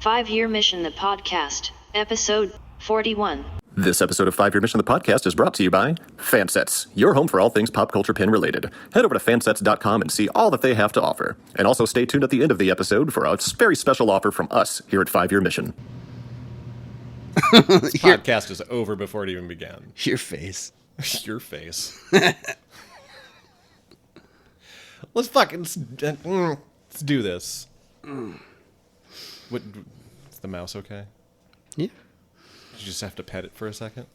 5-Year Mission, the podcast, episode 41. This episode of 5-Year Mission, the podcast, is brought to you by Fansets, your home for all things pop culture pin related. Head over to fansets.com and see all that they have to offer. And also stay tuned at the end of the episode for a very special offer from us here at 5-Year Mission. This podcast is over before it even began. Your face. Your face. Let's do this. What? Is the mouse okay? Yeah. You just have to pet it for a second?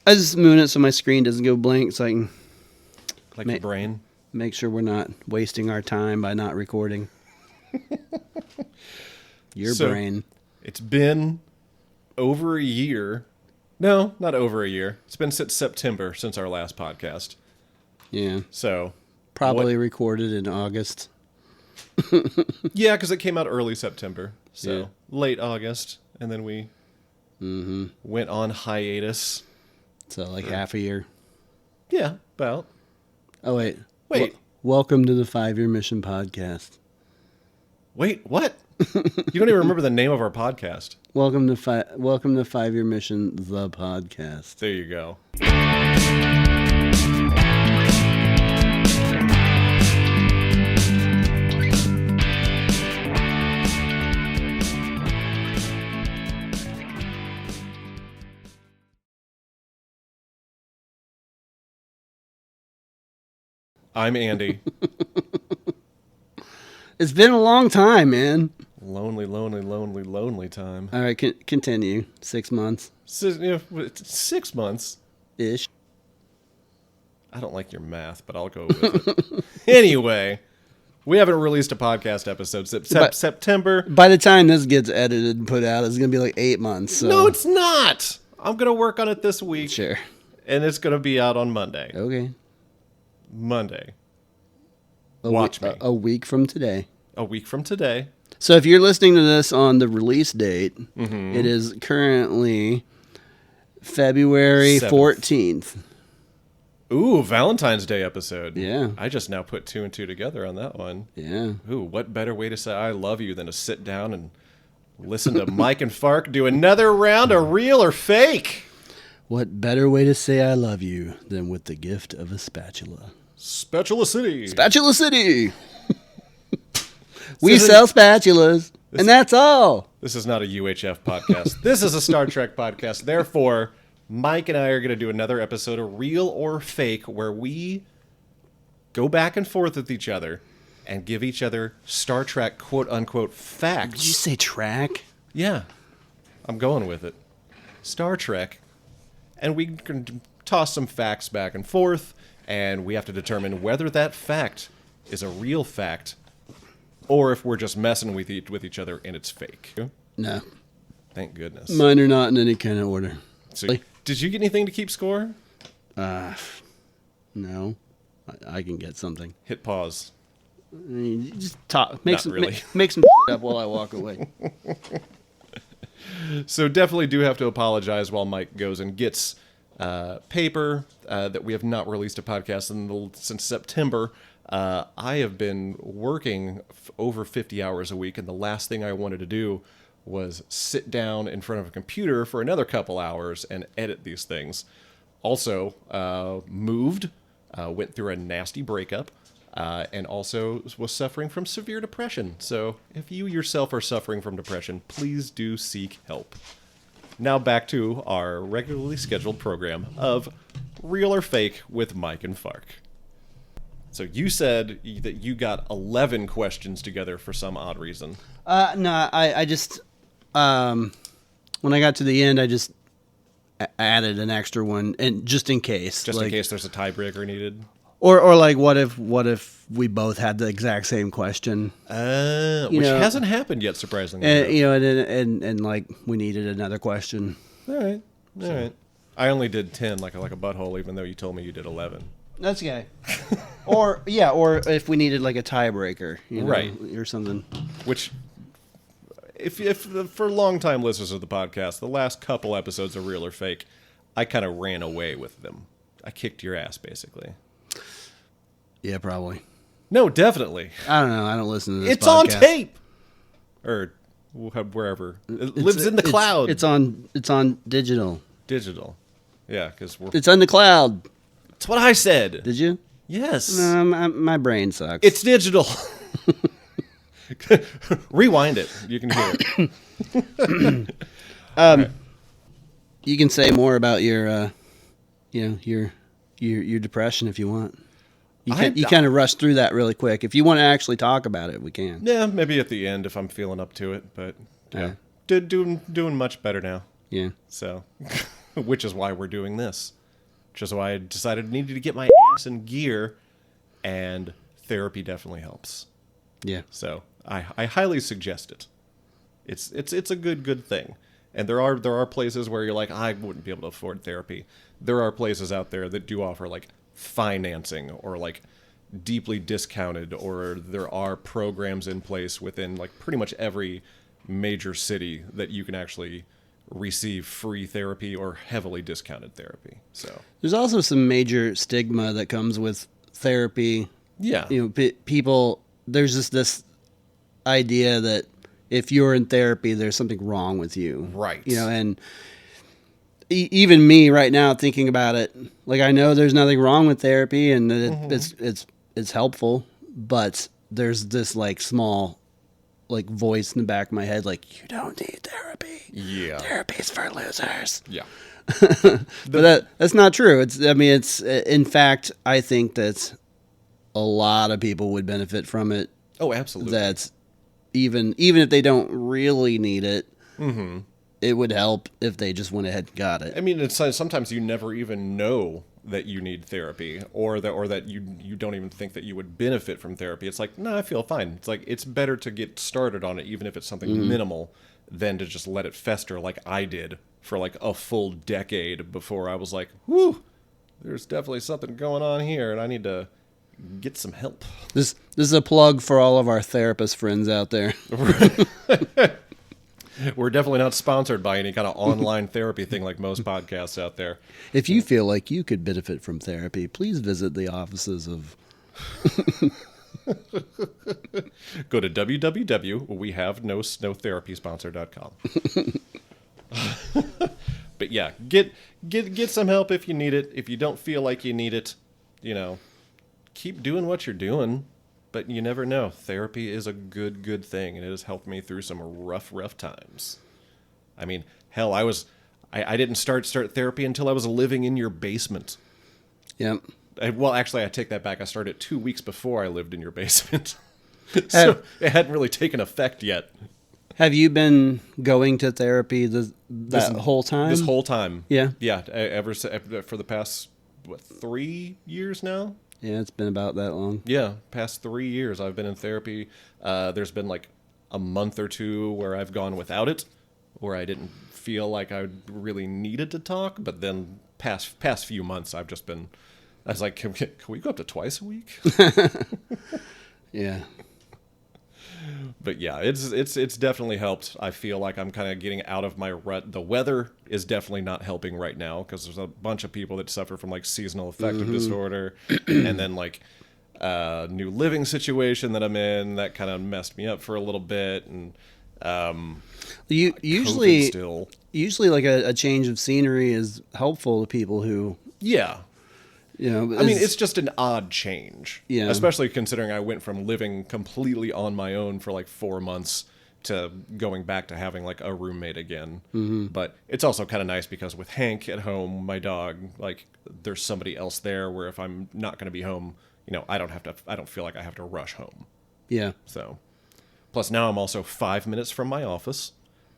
I just moon it so my screen doesn't go blank so I can Like your brain? make sure we're not wasting our time by not recording. Your brain. It's been over a year. No, not over a year. It's been since September since our last podcast. Yeah. So Probably recorded in August. yeah, because it came out early September. So Yeah. late August. And then we went on hiatus. So like half a year. Yeah, about. Oh, wait. Wait. Welcome to the 5-Year Mission podcast. Wait, what? You don't even remember the name of our podcast. Welcome to 5-Year Mission, the podcast. There you go. I'm Andy. It's been a long time, man. Lonely, lonely, lonely, lonely time. All right, continue. 6 months. 6 months. Ish. I don't like your math, but I'll go with it. Anyway, we haven't released a podcast episode since September. By the time this gets edited and put out, it's going to be like 8 months. So. No, it's not. I'm going to work on it this week. Sure. And it's going to be out on Monday. Okay. Monday. Watch me. A week from today. A week from today. So if you're listening to this on the release date, it is currently February 14th. Ooh, Valentine's Day episode. Yeah. I just now put 2 and 2 together on that one. Yeah. Ooh, what better way to say I love you than to sit down and listen to Mike and Fark do another round of real or fake? What better way to say I love you than with the gift of a spatula? Spatula City. Spatula City! We sell spatulas, and that's all. This is not a UHF podcast. This is a Star Trek podcast. Therefore, Mike and I are going to do another episode of Real or Fake where we go back and forth with each other and give each other Star Trek quote-unquote facts. Did you say track? Yeah, I'm going with it. Star Trek. And we can toss some facts back and forth, and we have to determine whether that fact is a real fact or if we're just messing with each other and it's fake. No. Thank goodness. Mine are not in any kind of order. So, did you get anything to keep score? No. I can get something. Hit pause. I mean, just talk. Make Not some, really. make some up while I walk away. So definitely do have to apologize while Mike goes and gets paper that we have not released a podcast since September. I have been working over 50 hours a week, and the last thing I wanted to do was sit down in front of a computer for another couple hours and edit these things. Also, moved, went through a nasty breakup, and also was suffering from severe depression. So if you yourself are suffering from depression, please do seek help. Now back to our regularly scheduled program of Real or Fake with Mike and Fark. So you said that you got 11 questions together for some odd reason. No, I just, when I got to the end, I just added an extra one, and just in case. Just in case there's a tiebreaker needed? Or like, what if we both had the exact same question? Which hasn't happened yet, surprisingly. And like, we needed another question. All right. I only did 10, like a butthole, even though you told me you did 11. That's okay. or if we needed like a tiebreaker, right, or something. Which, if for long-time listeners of the podcast, the last couple episodes of Real or Fake, I kind of ran away with them. I kicked your ass, basically. Yeah, probably. No, definitely. I don't know. I don't listen to this It's podcast. on tape. Or wherever. It lives in the cloud. It's on digital. Digital. Yeah, because It's on the cloud. That's what I said. Did you? Yes. My brain sucks. It's digital. Rewind it. You can hear it. You can say more about your depression if you want. You kind of rush through that really quick. If you want to actually talk about it, we can. Yeah, maybe at the end if I'm feeling up to it. But yeah, doing much better now. Yeah. So, which is why we're doing this. Which is why I decided I needed to get my ass in gear, and therapy definitely helps. Yeah. So I highly suggest it. It's a good thing. And there are places where you're like, I wouldn't be able to afford therapy. There are places out there that do offer like financing or like deeply discounted, or there are programs in place within like pretty much every major city that you can actually receive free therapy or heavily discounted therapy. So there's also some major stigma that comes with therapy. Yeah. People, there's just this idea that if you're in therapy, there's something wrong with you. Right. And even me right now thinking about it, like I know there's nothing wrong with therapy and that it's helpful, but there's this like small like voice in the back of my head like, you don't need therapy. Yeah. Therapy's for losers. Yeah. But that's not true. It's in fact, I think that a lot of people would benefit from it. Oh, absolutely. That's even if they don't really need it, it would help if they just went ahead and got it. I mean, it's sometimes you never even know that you need therapy, or that you don't even think that you would benefit from therapy. It's like, no, I feel fine. It's like it's better to get started on it, even if it's something minimal, than to just let it fester like I did for like a full decade before I was like, whew, there's definitely something going on here, and I need to get some help. This is a plug for all of our therapist friends out there. We're definitely not sponsored by any kind of online therapy thing like most podcasts out there. If you feel like you could benefit from therapy, please visit the offices of... Go to www.wehavenosponsor.com. But yeah, get some help if you need it. If you don't feel like you need it, keep doing what you're doing. But you never know. Therapy is a good thing, and it has helped me through some rough times. I mean, hell, I didn't start therapy until I was living in your basement. Yep. Well, actually, I take that back. I started 2 weeks before I lived in your basement. So it hadn't really taken effect yet. Have you been going to therapy that whole time? This whole time. Yeah. Yeah, for the past, 3 years now? Yeah, it's been about that long. Yeah, past 3 years I've been in therapy. There's been like a month or two where I've gone without it, where I didn't feel like I really needed to talk. But then past few months I was like, can we go up to twice a week? Yeah. But yeah, it's definitely helped. I feel like I'm kind of getting out of my rut. The weather is definitely not helping right now because there's a bunch of people that suffer from like seasonal affective disorder, and then like new living situation that I'm in that kind of messed me up for a little bit, and usually still. Like a change of scenery is helpful to people who I mean, it's just an odd change. Yeah. Especially considering I went from living completely on my own for like 4 months to going back to having like a roommate again. Mm-hmm. But it's also kind of nice because with Hank at home, my dog, like there's somebody else there where if I'm not going to be home, I don't feel like I have to rush home. Yeah. So, plus now I'm also 5 minutes from my office.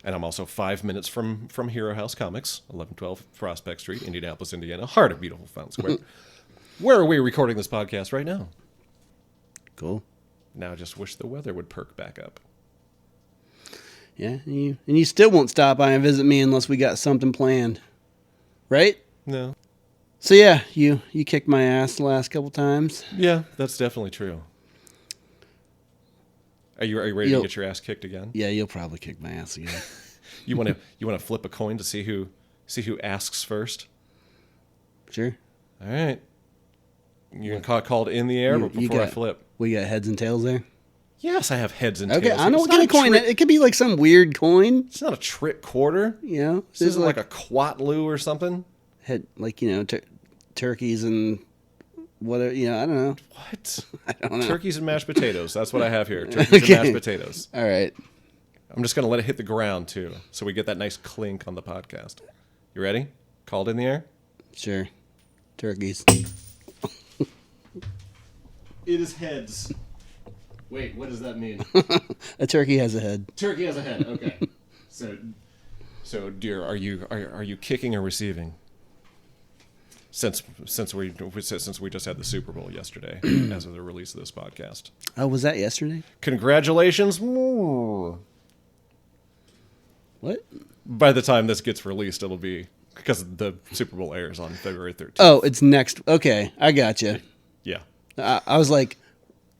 And I'm also 5 minutes from Hero House Comics, 1112 Prospect Street, Indianapolis, Indiana, heart of beautiful Fountain Square. Where are we recording this podcast right now? Cool. Now I just wish the weather would perk back up. Yeah, and you still won't stop by and visit me unless we got something planned. Right? No. So yeah, you kicked my ass the last couple times. Yeah, that's definitely true. Are you ready to get your ass kicked again? Yeah, you'll probably kick my ass again. You want to flip a coin to see who asks first? Sure. All right. You're gonna call it in the air before I flip. We got heads and tails there. Yes, I have heads and Okay, tails. I know It's what not kind of a coin. trick- It could be like some weird coin. It's not a trick quarter. You know, This isn't like a quatlu or something. had like turkeys and whatever. You know, I don't know. What? I don't know. Turkeys and mashed potatoes. That's what I have here. Turkeys Okay. and mashed potatoes. All right. I'm just going to let it hit the ground, too, so we get that nice clink on the podcast. You ready? Called in the air? Sure. Turkeys. It is heads. Wait, what does that mean? A turkey has a head. Turkey has a head. Okay. So, dear, are you kicking or receiving? Since we just had the Super Bowl yesterday, as of the release of this podcast. Oh, was that yesterday? Congratulations! What? By the time this gets released, it'll be because the Super Bowl airs on February 13th. Oh, it's next. Okay, I got you. Yeah. I was like,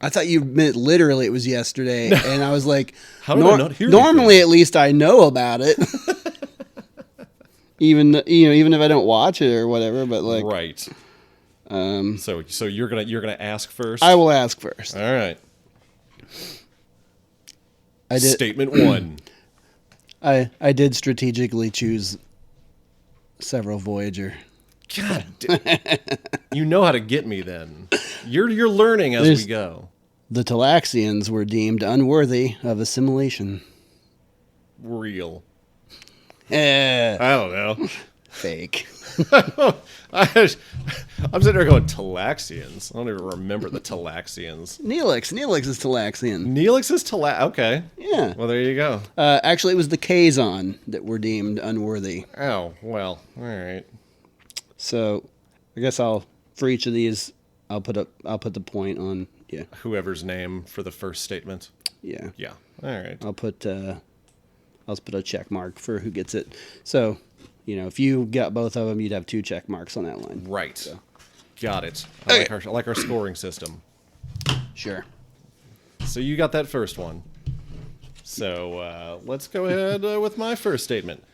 I thought you meant literally it was yesterday, and I was like, How did I not hear normally at least I know about it. even if I don't watch it or whatever, but like, Right. So you're gonna ask first. I will ask first. All right. I did. Statement 1. I did strategically choose several Voyager. God, you know how to get me. Then you're learning as we go. The Talaxians were deemed unworthy of assimilation. Real. Eh, I don't know. fake. I'm sitting there going Talaxians. I don't even remember the Talaxians. Neelix is Talaxian. Neelix is Okay. Yeah. Well, there you go. Actually, it was the Kazon that were deemed unworthy. Oh well. All right. So, I guess for each of these, I'll put the point on. Yeah. Whoever's name for the first statement. Yeah. Yeah. All right. I'll put a check mark for who gets it. So, if you got both of them, you'd have 2 check marks on that line. Right. So. Got it. I like our scoring system. Sure. So you got that first one. So let's go ahead with my first statement.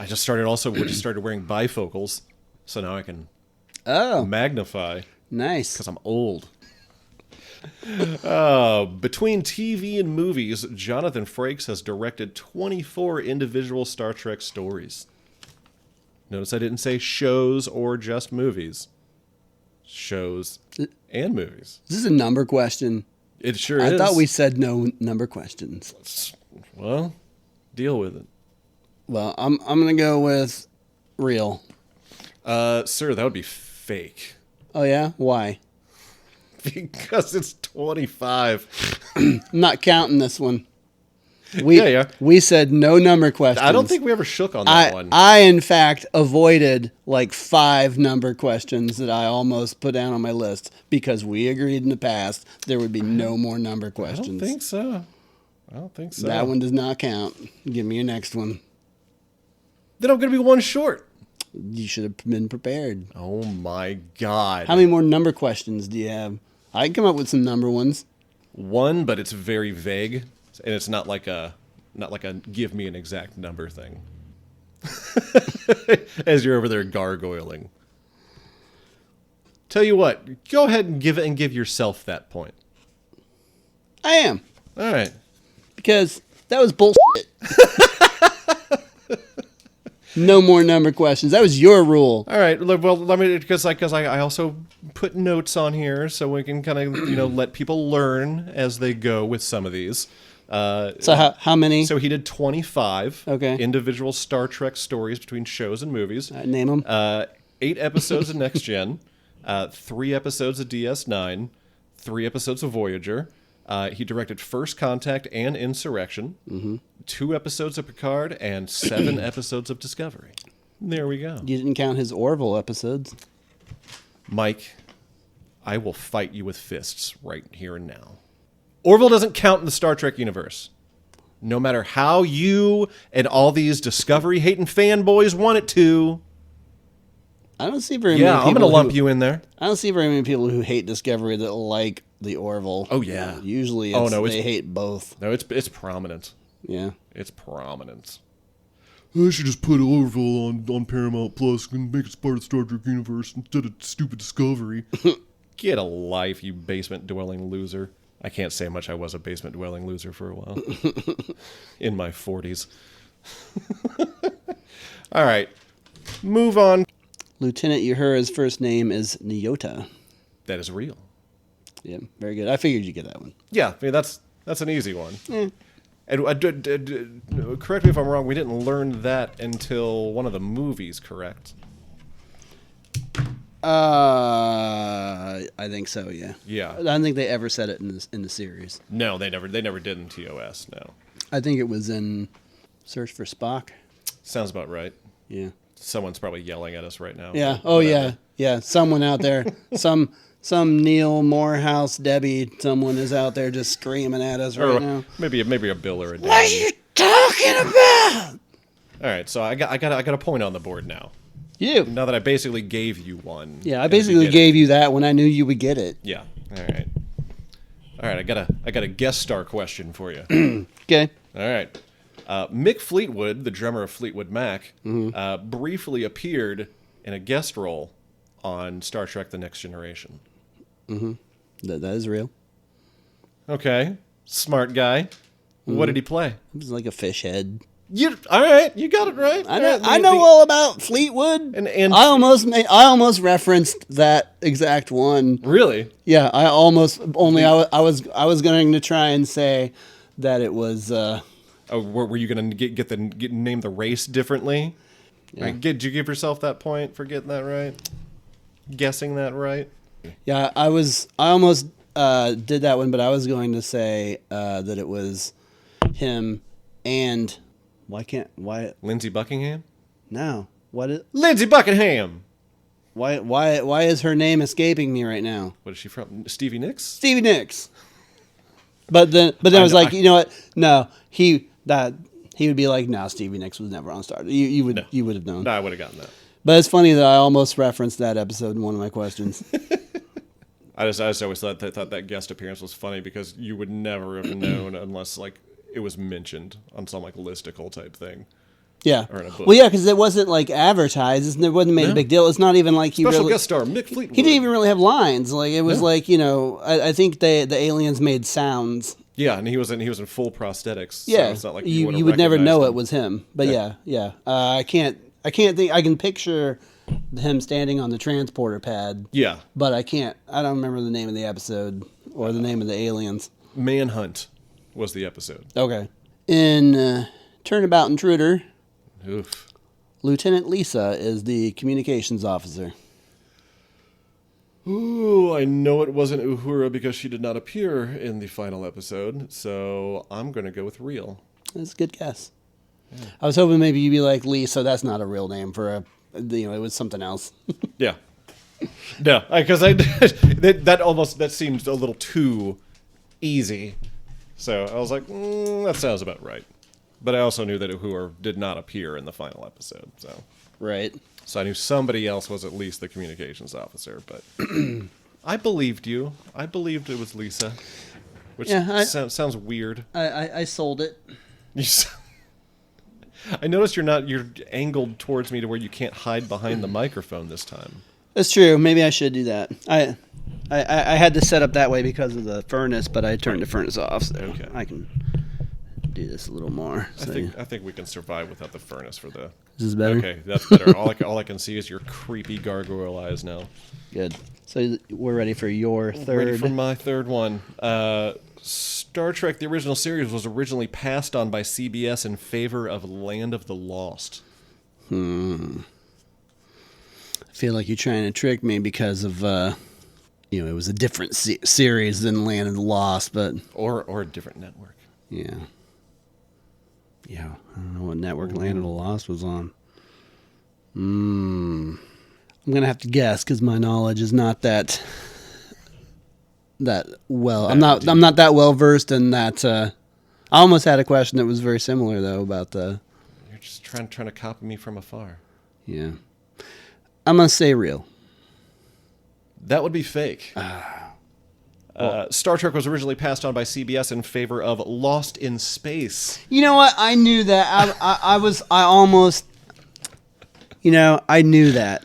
We just started wearing bifocals, so now I can magnify Nice. because I'm old. Between TV and movies, Jonathan Frakes has directed 24 individual Star Trek stories. Notice I didn't say shows or just movies. Shows and movies. Is this a number question? It sure I is. thought we said no number questions. Well, deal with it. Well, I'm gonna go with real. Sir, that would be fake. Oh yeah? Why? Because it's 25. I'm not counting this one. We Yeah. we said no number questions. I don't think we ever shook on that one. I in fact avoided like 5 number questions that I almost put down on my list because we agreed in the past there would be no more number I questions. don't think so. That one does not count. Give me your next one. Then I'm going to be one short. You should have been prepared. Oh my God. How many more number questions do you have? I can come up with some number ones. One, but it's very vague, and it's not like a give me an exact number thing. As you're over there gargoyling. Tell you what, go ahead and give yourself that point. I am. All right. Because that was bullshit. No more number questions. That was your rule. All right. Well, let me because I also put notes on here so we can kind of let people learn as they go with some of these. So how many? So he did 25 Okay. individual Star Trek stories between shows and movies. Name them. 8 episodes of Next Gen, 3 episodes of DS9, 3 episodes of Voyager. He directed First Contact and Insurrection, 2 episodes of Picard, and 7 episodes of Discovery. There we go. You didn't count his Orville episodes. Mike, I will fight you with fists right here and now. Orville doesn't count in the Star Trek universe. No matter how you and all these Discovery-hating fanboys want it to. I don't see very many Yeah, people I'm going to lump you in there. I don't see very many people who hate Discovery that like the Orville. Oh, yeah. Usually they hate both. No, it's prominent. Yeah. It's prominent. I should just put Orville on Paramount Plus and make it part of the Star Trek universe instead of stupid Discovery. Get a life, you basement-dwelling loser. I can't say much. I was a basement dwelling loser for a while. In my 40s. All right. Move on. Lieutenant Uhura's first name is Nyota. That is real. Yeah, very good. I figured you'd get that one. Yeah, I mean, that's an easy one. And correct me if I'm wrong, we didn't learn that until one of the movies, correct? I think so. Yeah. Yeah. I don't think they ever said it in the series. No, they never did in TOS. No. I think it was in Search for Spock. Sounds about right. Yeah. Someone's probably yelling at us right now. Yeah. Oh yeah. Yeah. Someone out there. Some Neil Morehouse Debbie. Someone is out there just screaming at us right now. Maybe a Bill or a Dan. What are you talking about? All right, so I got a point on the board now. You. Now that I basically gave you one. Yeah, I basically gave you that when I knew you would get it. Yeah. All right. I got a guest star question for you. Okay. All right. Mick Fleetwood, the drummer of Fleetwood Mac, briefly appeared in a guest role on Star Trek: The Next Generation. Mm-hmm. That is real. Okay. Smart guy. What did he play? It was like a fish head. All right, you got it right. I know all about Fleetwood, and I almost referenced that exact one. Really? Yeah, I was going to try and say that it was. Were you going to name the race differently? Yeah. Right, did you give yourself that point for getting that right? Guessing that right? Yeah, I almost did that one, but I was going to say that it was him and. Why? Lindsey Buckingham? No. What is Lindsey Buckingham? Why is her name escaping me right now? What is she from? Stevie Nicks? Stevie Nicks. But then I was like, you know what? No, he would be like, no, Stevie Nicks was never on Star. You would have known. No, I would have gotten that. But it's funny that I almost referenced that episode in one of my questions. I just always thought that guest appearance was funny because you would never have known unless like it was mentioned on some like listicle type thing. Yeah. Or in a book. Well, yeah, because it wasn't like advertised. It wasn't made a big deal. It's not even like he Special really guest star Mick Fleetwood. He didn't even really have lines. Like it was like I think the aliens made sounds. Yeah, and he was in full prosthetics. Yeah, so it's not like you would never know it was him. But yeah. I can't think. I can picture him standing on the transporter pad. Yeah, but I can't. I don't remember the name of the episode or the name of the aliens. Manhunt was the episode. Okay. In Turnabout Intruder, oof. Lieutenant Lisa is the communications officer. Ooh, I know it wasn't Uhura because she did not appear in the final episode, so I'm going to go with real. That's a good guess. Yeah. I was hoping maybe you'd be like, Lisa, that's not a real name for it was something else. Yeah. No, because that seems a little too easy. So I was like, that sounds about right. But I also knew that Uhura did not appear in the final episode. So right. So I knew somebody else was at least the communications officer. But I believed you. I believed it was Lisa. Which sounds weird. I sold it. I noticed you're angled towards me to where you can't hide behind the microphone this time. That's true. Maybe I should do that. I had to set up that way because of the furnace, but I turned the furnace off, so okay. I can do this a little more. So I think we can survive without the furnace for the. This is better. Okay, that's better. all I can see is your creepy gargoyle eyes now. Good. So we're ready for your third. Ready for my third one. Star Trek: The Original Series was originally passed on by CBS in favor of Land of the Lost. I feel like you're trying to trick me because of, it was a different series than Land of the Lost, but or a different network. Yeah. Yeah, I don't know what network Land of the Lost was on. I'm gonna have to guess because my knowledge is not that well. I'm not that well versed in that. I almost had a question that was very similar though about the. You're just trying to copy me from afar. Yeah. I'm going to say real. That would be fake. Star Trek was originally passed on by CBS in favor of Lost in Space. You know what? I knew that. I knew that.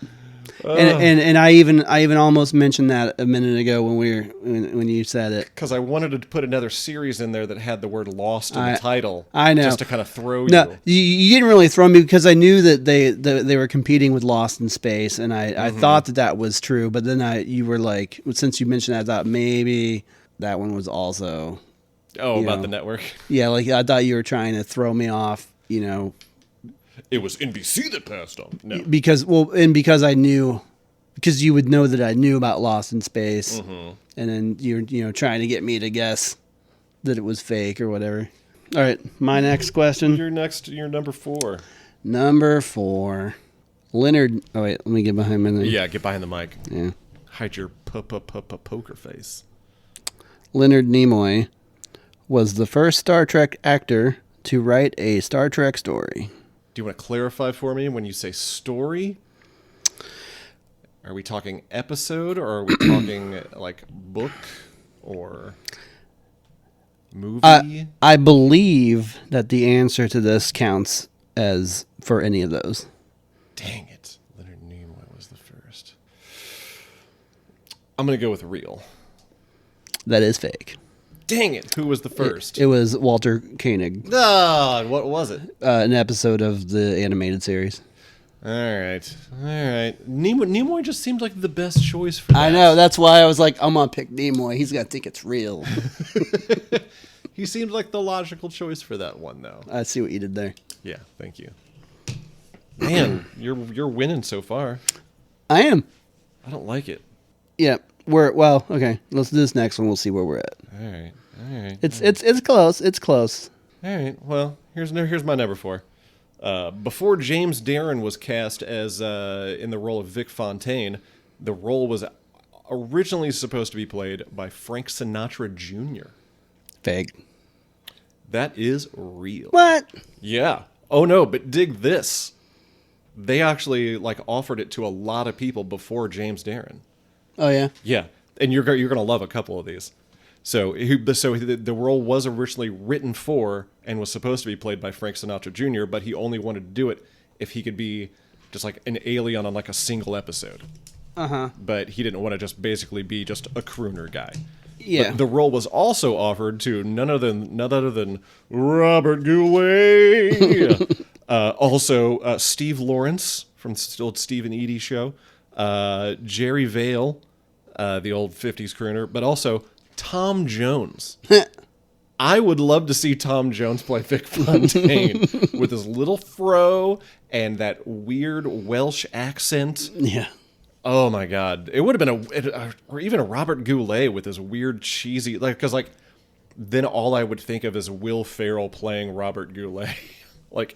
And I even almost mentioned that a minute ago when you said it. Because I wanted to put another series in there that had the word Lost in the title. I know. Just to kind of throw you. No, you didn't really throw me because I knew that they were competing with Lost in Space, and I thought that was true. But then you were like, since you mentioned that, I thought maybe that one was also. Oh, about the network? Yeah, like I thought you were trying to throw me off, It was NBC that passed on. No. Because I knew, because you would know that I knew about Lost in Space, and then you're trying to get me to guess that it was fake or whatever. All right, my next question. You're number 4. Number 4. Leonard. Oh wait, let me get behind my name. Yeah, get behind the mic. Yeah. Hide your poker face. Leonard Nimoy was the first Star Trek actor to write a Star Trek story. Do you want to clarify for me when you say story? Are we talking episode, or are we talking like book or movie? I believe that the answer to this counts as for any of those. Dang it. Leonard Nimoy was the first. I'm going to go with real. That is fake. Dang it. Who was the first? It was Walter Koenig. What was it? An episode of the animated series. All right. Nimoy just seemed like the best choice for that. I know. That's why I was like, I'm going to pick Nimoy. He's going to think it's real. He seemed like the logical choice for that one, though. I see what you did there. Yeah, thank you. Man, you're winning so far. I am. I don't like it. Yeah. Okay. Let's do this next one. We'll see where we're at. All right. It's close. It's close. All right. Well, here's my number 4. Before James Darren was cast as in the role of Vic Fontaine, the role was originally supposed to be played by Frank Sinatra Jr. Fake. That is real. What? Yeah. Oh no, but dig this. They actually offered it to a lot of people before James Darren. Oh yeah. Yeah, and you're gonna love a couple of these. So the role was originally written for and was supposed to be played by Frank Sinatra Jr., but he only wanted to do it if he could be just like an alien on a single episode. But he didn't want to just basically be just a crooner guy. Yeah. But the role was also offered to none other than Robert Goulet. Also, Steve Lawrence from the old Steve and Edie show. Jerry Vale, the old 50s crooner. But also Tom Jones. I would love to see Tom Jones play Vic Fontaine with his little fro and that weird Welsh accent. Yeah. Oh my God! It would have been or even a Robert Goulet with his weird cheesy because then all I would think of is Will Ferrell playing Robert Goulet,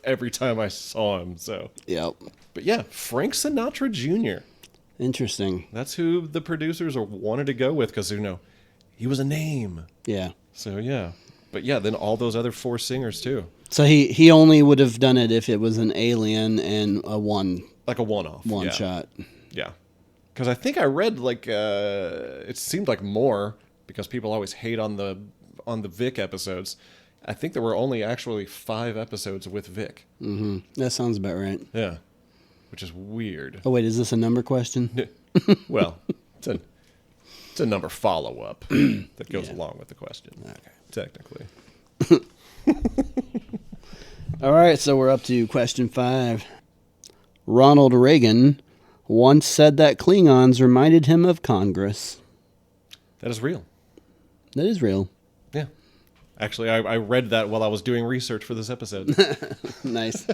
every time I saw him. So Yep. But yeah, Frank Sinatra Jr. Interesting. That's who the producers wanted to go with because he was a name. Yeah. So yeah, but yeah, then all those other 4 singers too. So he only would have done it if it was an alien and a one-off, shot. Yeah. Because I think I read it seemed like more because people always hate on the Vic episodes. I think there were only actually 5 episodes with Vic. Mm-hmm. That sounds about right. Yeah, which is weird. Oh wait, is this a number question? Well, it's a number follow-up that goes along with the question. Okay. Technically. All right, so we're up to question 5. Ronald Reagan once said that Klingons reminded him of Congress. That is real. That is real. Yeah. Actually, I read that while I was doing research for this episode. Nice.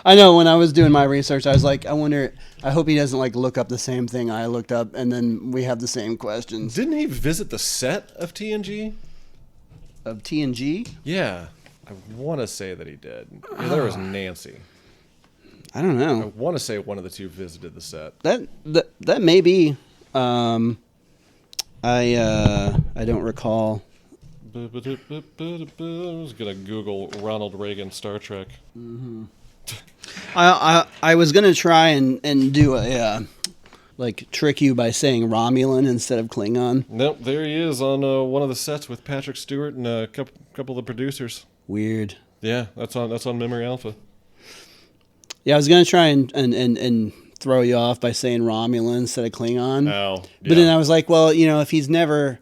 I know when I was doing my research, I was like, I hope he doesn't look up the same thing I looked up and then we have the same questions. Didn't he visit the set of TNG? Of TNG? Yeah. I want to say that he did. Yeah, there was Nancy. I don't know. I want to say one of the two visited the set. That may be. I don't recall. I was gonna Google Ronald Reagan Star Trek. Mm-hmm. I was gonna try and do a trick you by saying Romulan instead of Klingon. Nope, there he is on one of the sets with Patrick Stewart and a couple of the producers. Weird. Yeah, that's on Memory Alpha. Yeah, I was gonna try and throw you off by saying Romulan instead of Klingon. Oh, But then I was like, well, if he's never...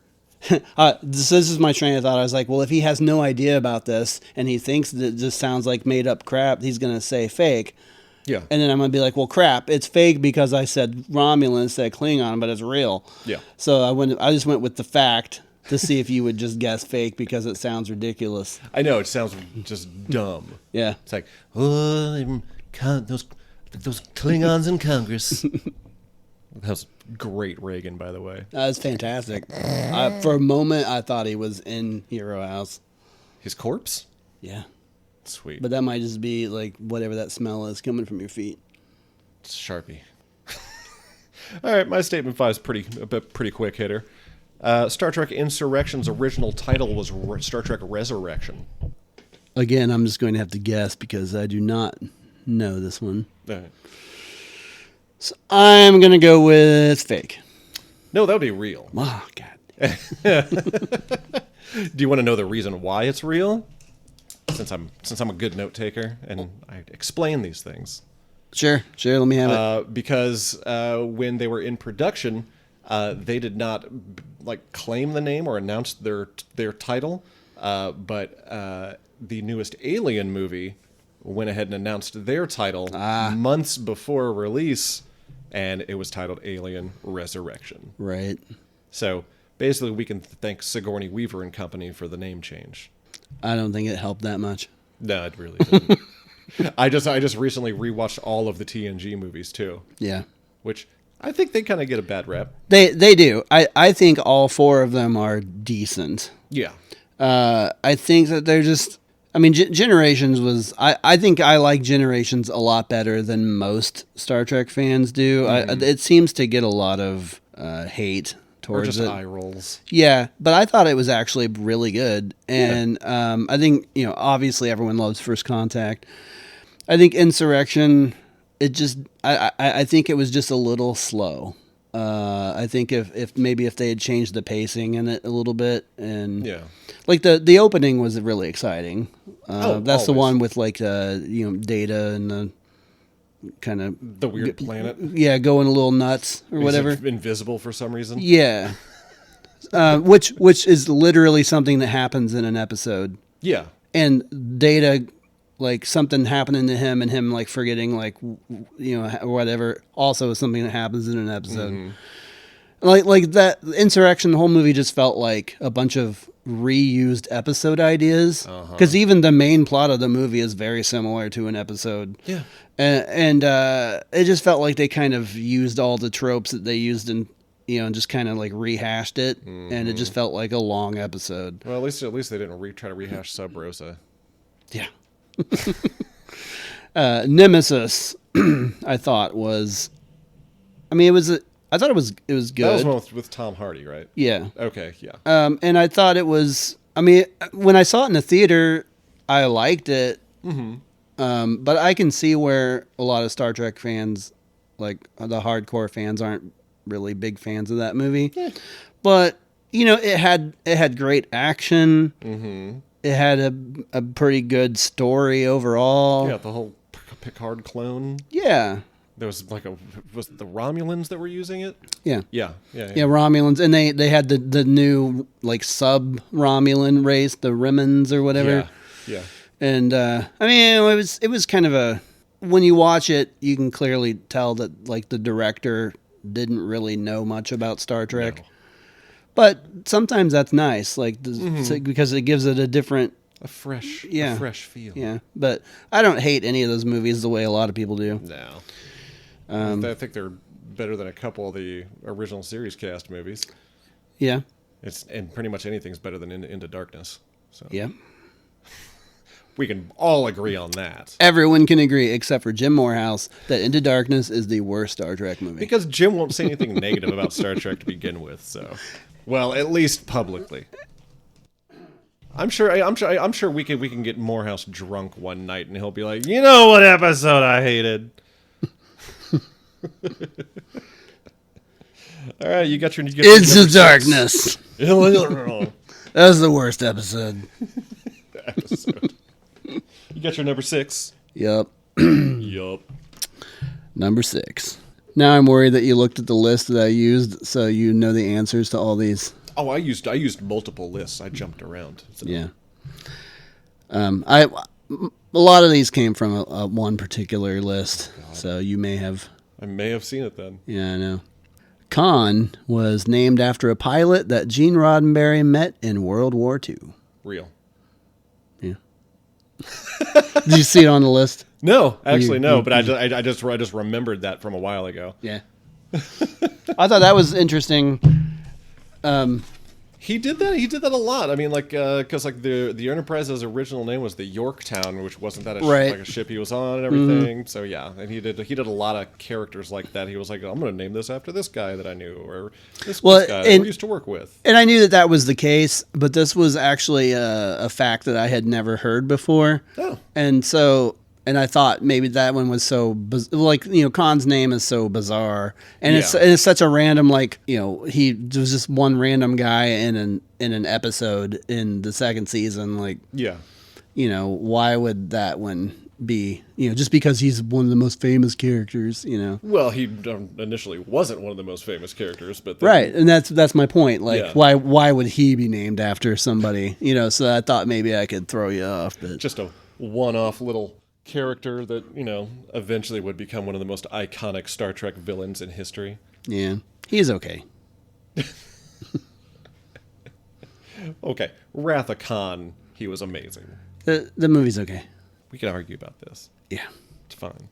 this is my train of thought. I was like, well, if he has no idea about this and he thinks that it just sounds like made up crap, he's going to say fake. Yeah. And then I'm going to be like, well, crap, it's fake because I said Romulan instead of Klingon, but it's real. Yeah. So I just went with the fact to see if you would just guess fake because it sounds ridiculous. I know, it sounds just dumb. Yeah. It's like, oh, those Klingons in Congress. That was great Reagan, by the way. That was fantastic. For a moment, I thought he was in Hero House. His corpse? Yeah. Sweet. But that might just be like whatever that smell is coming from your feet. It's Sharpie. All right, my statement 5 is pretty quick hitter. Star Trek Insurrection's original title was Star Trek Resurrection. Again, I'm just going to have to guess because I do not know this one. All right. So I'm going to go with fake. No, that would be real. Oh, God. Do you want to know the reason why it's real? Since I'm a good note taker and I explain these things. Sure, let me have it. Because when they were in production, they did not claim the name or announce their title, but the newest Alien movie went ahead and announced their title months before release, and it was titled Alien Resurrection. Right. So basically, we can thank Sigourney Weaver and company for the name change. I don't think it helped that much. No, it really didn't. I just recently rewatched all of the TNG movies too. Yeah. Which I think they kind of get a bad rep. They do. I think all 4 of them are decent. Yeah. I think that they're just... I mean, Generations was... I think I like Generations a lot better than most Star Trek fans do. It seems to get a lot of hate towards or just it. eye rolls. Yeah, but I thought it was actually really good. And I think, obviously everyone loves First Contact. I think Insurrection, it just... I think it was just a little slow. I think if they had changed the pacing in it a little bit, and like the opening was really exciting. That's always. the one with Data and the kind of the weird planet. Yeah, going a little nuts or whatever. Invisible for some reason. Yeah, which is literally something that happens in an episode. Yeah, and Data. Like something happening to him and him like forgetting whatever also is something that happens in an episode. Mm-hmm. Like that Insurrection, the whole movie just felt like a bunch of reused episode ideas because even the main plot of the movie is very similar to an episode. Yeah, and it just felt like they kind of used all the tropes that they used in and just kind of like rehashed it, and it just felt like a long episode. Well, at least they didn't try to rehash Sub Rosa. Yeah. Nemesis, I thought was, I thought it was good. That was one with Tom Hardy, right? Yeah. Okay. Yeah. And I thought it was. When I saw it in the theater, I liked it. Mm-hmm. But I can see where a lot of Star Trek fans, like the hardcore fans, aren't really big fans of that movie. Yeah. But it had great action. Mm-hmm. It had a pretty good story overall. Yeah, the whole Picard clone. Yeah. There was was it the Romulans that were using it? Yeah. Yeah, Romulans, and they had the new like sub Romulan race, the Remans or whatever. Yeah. And it was kind of a, when you watch it, you can clearly tell that like the director didn't really know much about Star Trek. No. But sometimes that's nice, like because it gives it a fresh feel. Yeah, but I don't hate any of those movies the way a lot of people do. No, I think they're better than a couple of the original series cast movies. Yeah, and pretty much anything's better than Into Darkness. So yeah, we can all agree on that. Everyone can agree, except for Jim Morehouse, that Into Darkness is the worst Star Trek movie. Because Jim won't say anything negative about Star Trek to begin with, so. Well, at least publicly. I'm sure we can get Morehouse drunk one night and he'll be like, you know what episode I hated? All right, you got your Into Darkness. That was the worst episode. You got your number 6. Yup. Yup. Number 6. Now I'm worried that you looked at the list that I used, so you know the answers to all these. Oh, I used multiple lists. I jumped around. So. Yeah. A lot of these came from one particular list, so you may have. I may have seen it then. Yeah, I know. Khan was named after a pilot that Gene Roddenberry met in World War II. Real. Yeah. Did you see it on the list? No, actually no. But I just remembered that from a while ago. Yeah. I thought that was interesting. He did that. He did that a lot. I mean, like, because like the Enterprise's original name was the Yorktown, which wasn't that like a ship he was on and everything. So yeah, and he did a lot of characters like that. He was like, I'm going to name this after this guy that I knew, or this guy that we used to work with. And I knew that was the case, but this was actually a fact that I had never heard before. Oh, and so. And I thought maybe that one was so Khan's name is so bizarre, and it's such a random he was just one random guy in an episode in the second season. Why would that one be? Just because he's one of the most famous characters. Well, he initially wasn't one of the most famous characters, but right, and that's my point. Why would he be named after somebody? So I thought maybe I could throw you off, but just a one-off little character that eventually would become one of the most iconic Star Trek villains in history. Yeah, he's okay. Okay, Wrath of Khan, he was amazing. The movie's okay. We can argue about this. Yeah, it's fine.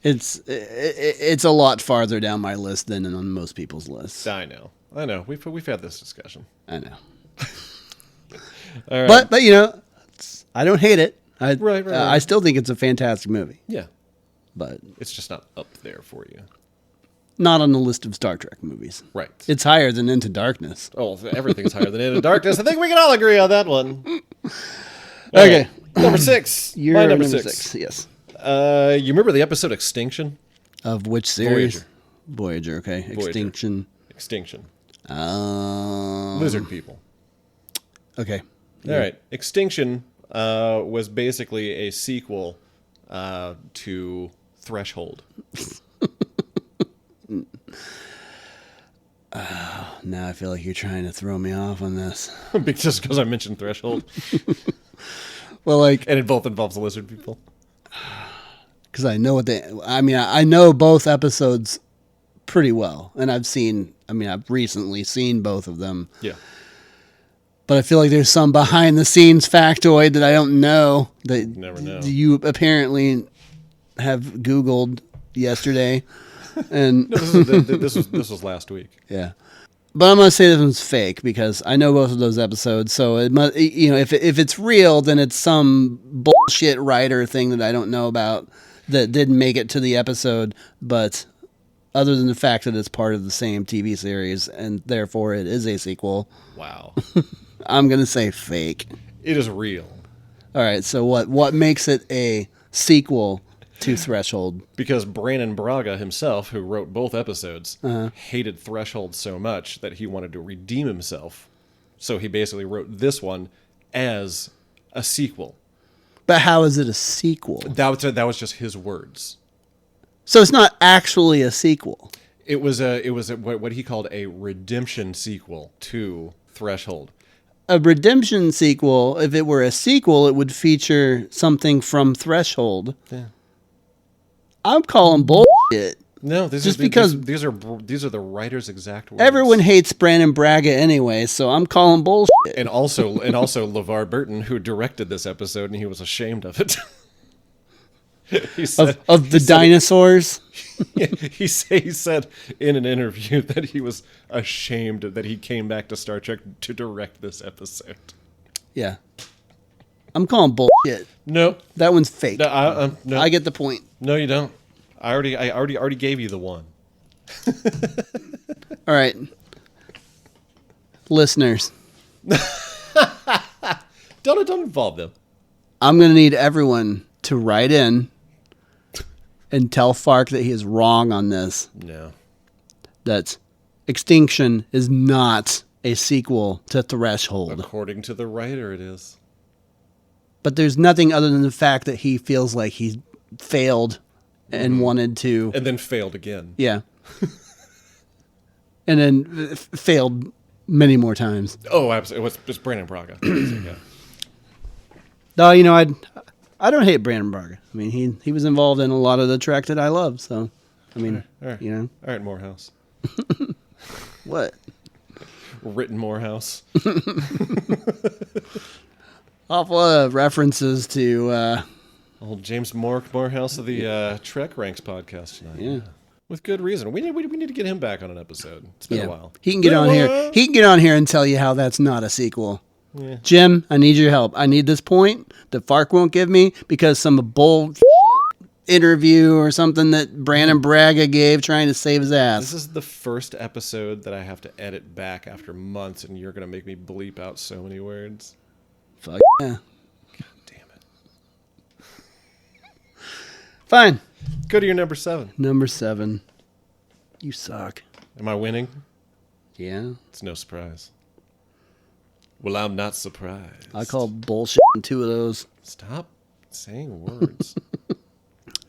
It's a lot farther down my list than on most people's lists. I know. We've had this discussion. I know. All right. But I don't hate it. Right. I still think it's a fantastic movie. Yeah. But it's just not up there for you. Not on the list of Star Trek movies. Right. It's higher than Into Darkness. Oh, everything's higher than Into Darkness. I think we can all agree on that one. Okay. Number 6. You're number 6. Yes. You remember the episode Extinction? Of which series? Voyager, okay. Voyager. Extinction. Lizard people. Okay. All right. Extinction was basically a sequel to Threshold. Now I feel like you're trying to throw me off on this. Just because I mentioned Threshold. Well, and it both involves lizard people. Because I know I know both episodes pretty well, and I've recently seen both of them. Yeah. But I feel like there's some behind the scenes factoid that I don't know that never know. You apparently have Googled yesterday, and no, this was last week. Yeah, but I'm gonna say this one's fake because I know both of those episodes. So it must, if it's real, then it's some bullshit writer thing that I don't know about that didn't make it to the episode. But other than the fact that it's part of the same TV series and therefore it is a sequel. Wow. I'm going to say fake. It is real. All right, so what makes it a sequel to Threshold? Because Brannon Braga himself, who wrote both episodes, hated Threshold so much that he wanted to redeem himself. So he basically wrote this one as a sequel. But how is it a sequel? That was just his words. So it's not actually a sequel. It was what he called a redemption sequel to Threshold. A redemption sequel, if it were a sequel, it would feature something from Threshold. Yeah. I'm calling bullshit. No, these are the writer's exact words. Everyone hates Brannon Braga anyway, so I'm calling bullshit. And also LeVar Burton, who directed this episode, and he was ashamed of it. Of the dinosaurs? He said in an interview that he was ashamed that he came back to Star Trek to direct this episode. Yeah. I'm calling bullshit. Nope. That one's fake. No, no. I get the point. No, you don't. I already gave you the one. All right. Listeners. Don't involve them. I'm going to need everyone to write in and tell Fark that he is wrong on this. No. That Extinction is not a sequel to Threshold. According to the writer, it is. But there's nothing other than the fact that he feels like he failed and wanted to... And then failed again. Yeah. And then failed many more times. Oh, absolutely. It's Brandon Braga. Yeah. No, you know, I don't hate Brandon Braga. I mean, he was involved in a lot of the track that I love. So, I mean, All right. you know. All right, Morehouse. What? Written Morehouse. Awful references to... Old James Morehouse of the Trek Ranks podcast tonight. Yeah. With good reason. We need to get him back on an episode. It's been a while. He can get on here. He can get on here and tell you how that's not a sequel. Yeah. Jim, I need your help. I need this point that Fark won't give me because some bull interview or something that Brandon Braga gave trying to save his ass. This is the first episode that I have to edit back after months, and you're going to make me bleep out so many words. Fuck yeah. God damn it. Fine. Go to your number 7. Number 7. You suck. Am I winning? Yeah. It's no surprise. Well, I'm not surprised. I call bullshit on 2 of those. Stop saying words.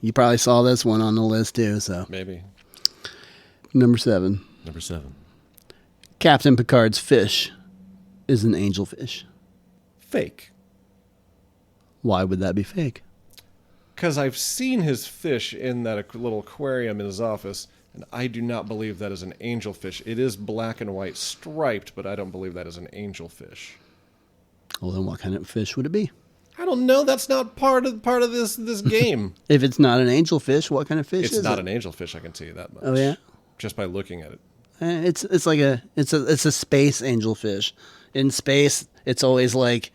You probably saw this one on the list too, so. Maybe. Number 7. Number 7. Captain Picard's fish is an angelfish. Fake. Why would that be fake? Because I've seen his fish in that little aquarium in his office, and I do not believe that is an angelfish. It is black and white striped, but I don't believe that is an angelfish. Well, then what kind of fish would it be? I don't know. That's not part of this game. If it's not an angelfish, what kind of fish is it? It's not an angelfish. I can tell you that much. Oh yeah. Just by looking at it. It's like it's a space angelfish. In space, it's always like,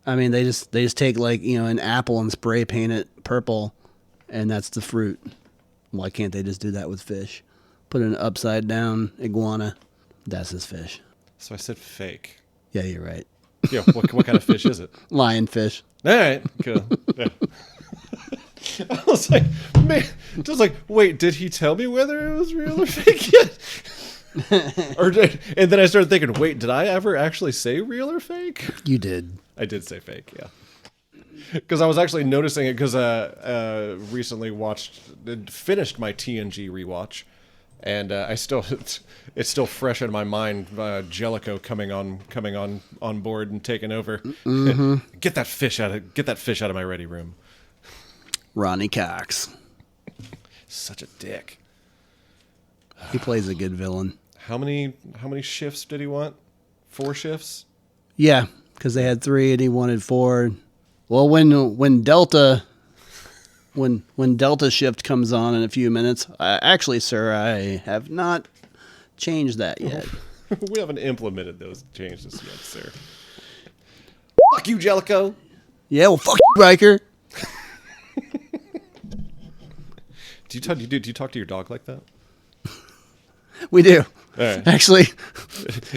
I mean, they just take like, you know, an apple and spray paint it purple, and that's the fruit. Why can't they just do that with fish? Put an upside down iguana. That's his fish. So I said fake. Yeah, you're right. Yeah. What kind of fish is it? Lionfish. All right. Cool. Yeah. I was like, man. I was like, wait, did he tell me whether it was real or fake yet? And then I started thinking, wait, did I ever actually say real or fake? You did. I did say fake, yeah. Because I was actually noticing it because recently finished my TNG rewatch, and it's still fresh in my mind. Jellicoe coming on board and taking over. Mm-hmm. Get that fish out of my ready room. Ronnie Cox. Such a dick. He plays a good villain. How many shifts did he want? 4 shifts? Yeah, because they had 3 and he wanted 4. Well, when Delta shift comes on in a few minutes, actually, sir, I have not changed that yet. We haven't implemented those changes yet, sir. Fuck you, Jellicoe. Yeah, well, fuck you, Riker. Do you talk to your dog like that? We do. Right. Actually,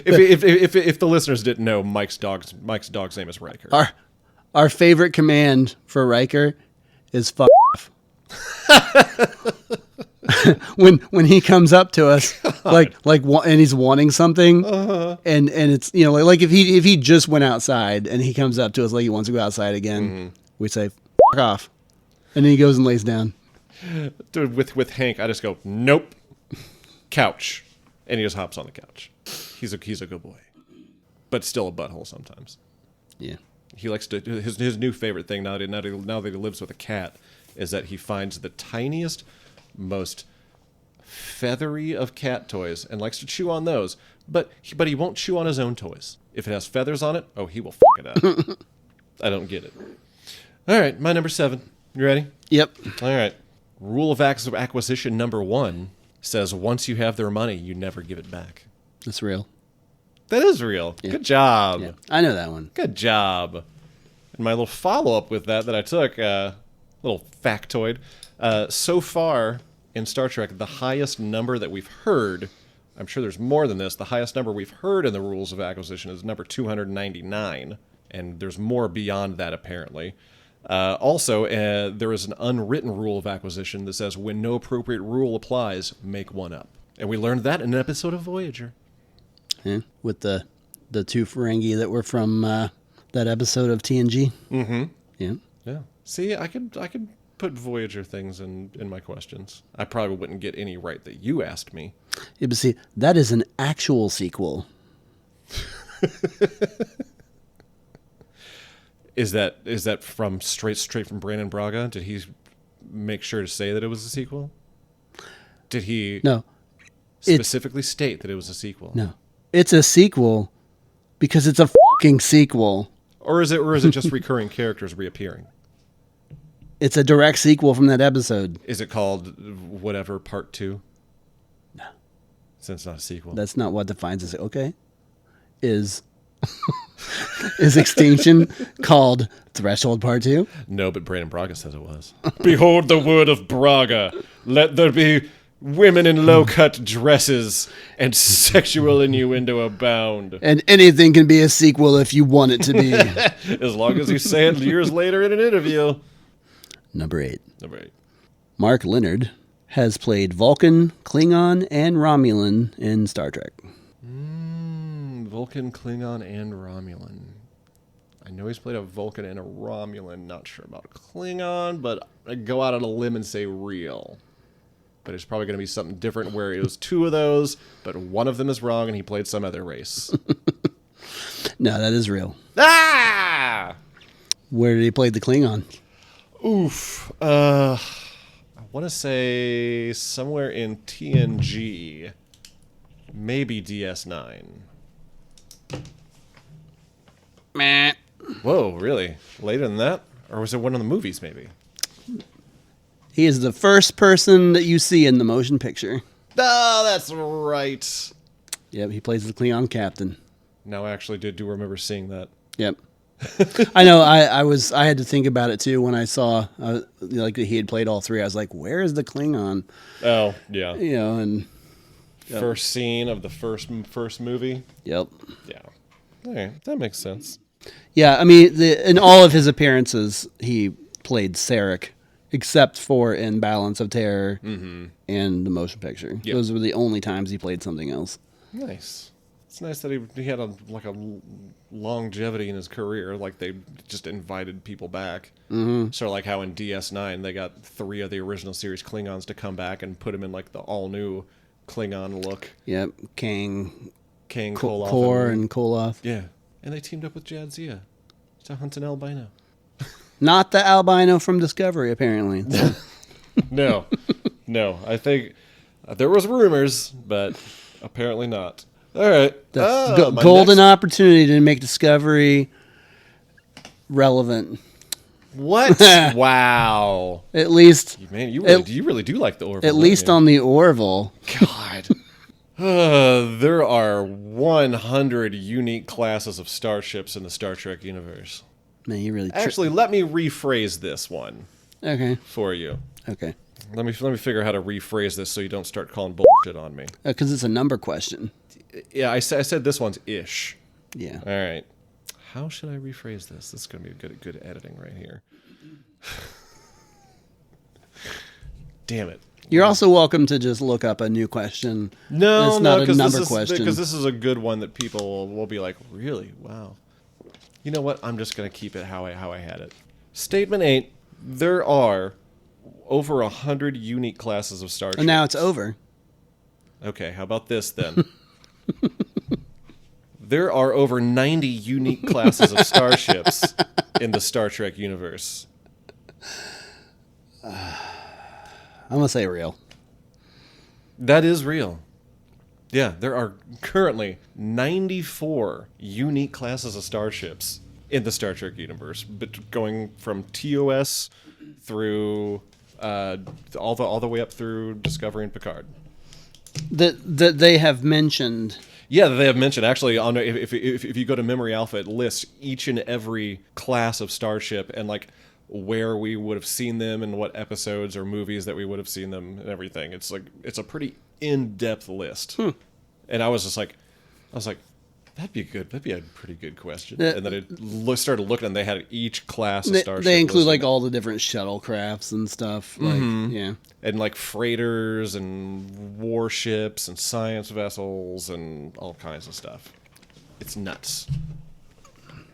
if the listeners didn't know, Mike's dog's name is Riker. Our favorite command for Riker is fuck off. when he comes up to us, and he's wanting something, and it's, you know, like if he just went outside and he comes up to us like he wants to go outside again, we say fuck off, and then he goes and lays down. Dude, with Hank, I just go, nope, couch, and he just hops on the couch. He's a good boy, but still a butthole sometimes. Yeah. He likes to his new favorite thing now that he lives with a cat is that he finds the tiniest, most feathery of cat toys and likes to chew on those. But he won't chew on his own toys. If it has feathers on it, oh, he will fuck it up. I don't get it. All right, my number 7. You ready? Yep. All right. Rule of acquisition number 1 says once you have their money, you never give it back. That's real. That is real. Yeah. Good job. Yeah, I know that one. Good job. And my little follow-up with that I took, little factoid, so far in Star Trek, the highest number that we've heard, I'm sure there's more than this, the highest number we've heard in the rules of acquisition is number 299, and there's more beyond that apparently. Also, there is an unwritten rule of acquisition that says when no appropriate rule applies, make one up. And we learned that in an episode of Voyager. Yeah, with the 2 Ferengi that were from that episode of TNG. Mm-hmm. Yeah. Yeah. See, I could put Voyager things in my questions. I probably wouldn't get any right that you asked me. Yeah, but see, that is an actual sequel. Is that from straight from Brandon Braga? Did he make sure to say that it was a sequel? Did he No. specifically state that it was a sequel? No. It's a sequel because it's a fucking sequel. Or is it just recurring characters reappearing? It's a direct sequel from that episode. Is it called whatever Part 2? No. Since it's not a sequel. That's not what defines as okay. Is Extinction called Threshold Part 2? No, but Brandon Braga says it was. Behold the word of Braga. Let there be women in low-cut dresses and sexual innuendo abound. And anything can be a sequel if you want it to be. As long as you say it years later in an interview. Number 8. Number 8. Mark Leonard has played Vulcan, Klingon, and Romulan in Star Trek. Vulcan, Klingon, and Romulan. I know he's played a Vulcan and a Romulan. Not sure about Klingon, but I'd go out on a limb and say real. But it's probably going to be something different where it was 2 of those, but one of them is wrong and he played some other race. No, that is real. Ah! Where did he play the Klingon? Oof. I want to say somewhere in TNG. Maybe DS9. Meh. Whoa, really? Later than that? Or was it one of the movies, maybe? He is the first person that you see in the motion picture. Oh, that's right. Yep, he plays the Klingon captain. Now I actually do remember seeing that. Yep. I know. I had to think about it too when I saw like he had played all 3. I was like, "Where is the Klingon?" Oh, yeah. You know, and First scene of the first movie. yep. Yeah. All right, that makes sense. Yeah, I mean, in all of his appearances, he played Sarek, except for in Balance of Terror and the motion picture. Yep. Those were the only times he played something else. Nice. It's nice that he had a longevity in his career. Like they just invited people back. Mm-hmm. Sort of like how in DS9 they got 3 of the original series Klingons to come back and put him in like the all new Klingon look. Yep, Kang, Koloth, Kor, and Koloth. Yeah, and they teamed up with Jadzia to hunt an albino. Not the albino from Discovery, apparently. No. I think there was rumors, but apparently not. All right. Golden opportunity to make Discovery relevant. What? Wow. At least, Man, you really do like the Orville. at least on the Orville. God. There are 100 unique classes of starships in the Star Trek universe. Man, you really. Actually, let me rephrase this one Okay. for you. Okay. Let me figure out how to rephrase this so you don't start calling bullshit on me. Because it's a number question. Yeah, I said this one's ish. Yeah. All right. How should I rephrase this? This is going to be good editing right here. Damn it. You're also welcome to just look up a new question. No, it's not a number this question. Because this is a good one that people will be like, really? Wow. You know what? I'm just going to keep it how I had it. Statement 8. There are over 100 unique classes of starships. And now it's over. Okay, how about this then? There are over 90 unique classes of starships in the Star Trek universe. I'm going to say real. That is real. Yeah, there are currently 94 unique classes of starships in the Star Trek universe, but going from TOS through all the way up through Discovery and Picard. That they have mentioned. Yeah, they have mentioned actually. If you go to Memory Alpha, it lists each and every class of starship and like where we would have seen them and what episodes or movies that we would have seen them and everything. It's a pretty in-depth list. And I was like, that'd be good. That'd be a pretty good question. And then it started looking, and they had each class of starship. They include listed. like all the different shuttlecrafts and stuff. Like, yeah, and like freighters and warships and science vessels and all kinds of stuff. It's nuts.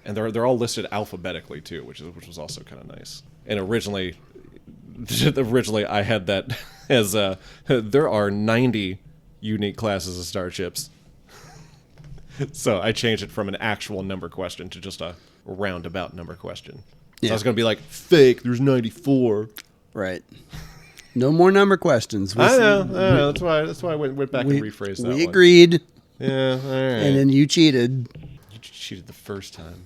And they're all listed alphabetically too, which was also kind of nice. And originally, originally I had that as there are 90 unique classes of starships. So I changed it from an actual number question to just a roundabout number question. So I was going to be like, fake, there's 94. Right. No more number questions. I know. That's why I went back and rephrased that one. We agreed. Yeah, all right. And then you cheated. You cheated the first time.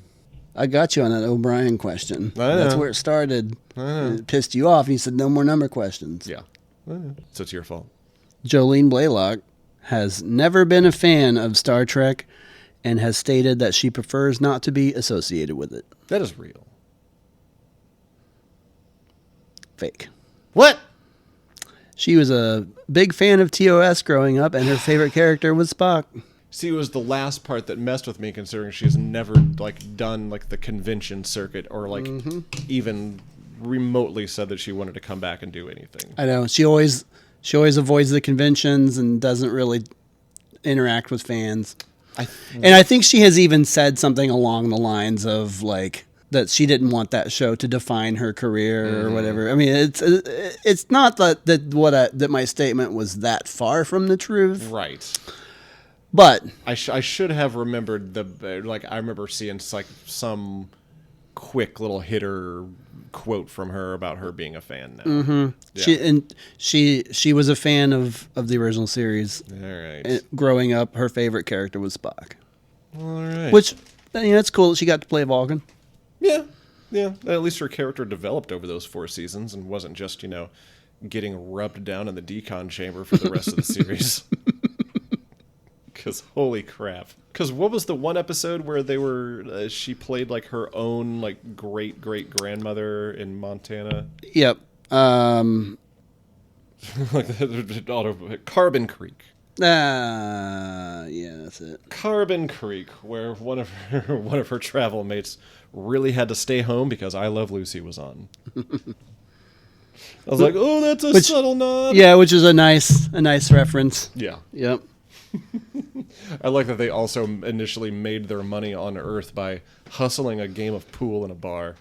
I got you on that O'Brien question. I know. That's where it started. It pissed you off. You said no more number questions. Yeah. So it's your fault. Jolene Blaylock has never been a fan of Star Trek and has stated that she prefers not to be associated with it. That is real. Fake. What? She was a big fan of TOS growing up, and her favorite character was Spock. See, it was the last part that messed with me, considering she's never done the convention circuit or even remotely said that she wanted to come back and do anything. I know she always avoids the conventions and doesn't really interact with fans. And I think she has even said something along the lines of that she didn't want that show to define her career or whatever. I mean, it's not that my statement was that far from the truth, Right. but I should have remembered I remember seeing some quick little hitter quote from her about her being a fan now. Yeah. She was a fan of the original series. All right. And growing up, her favorite character was Spock. All right. Which, it's cool that she got to play Vulcan. Yeah. At least her character developed over those 4 seasons and wasn't just, getting rubbed down in the decon chamber for the rest of the series. Because holy crap. Because what was the one episode where she played her own great-great-grandmother in Montana? Yep. Carbon Creek. Yeah, that's it. Carbon Creek, where one of her travel mates really had to stay home because I Love Lucy was on. I was like, oh, that's a subtle nod. Yeah, which is a nice reference. Yeah. Yep. I like that they also initially made their money on Earth by hustling a game of pool in a bar.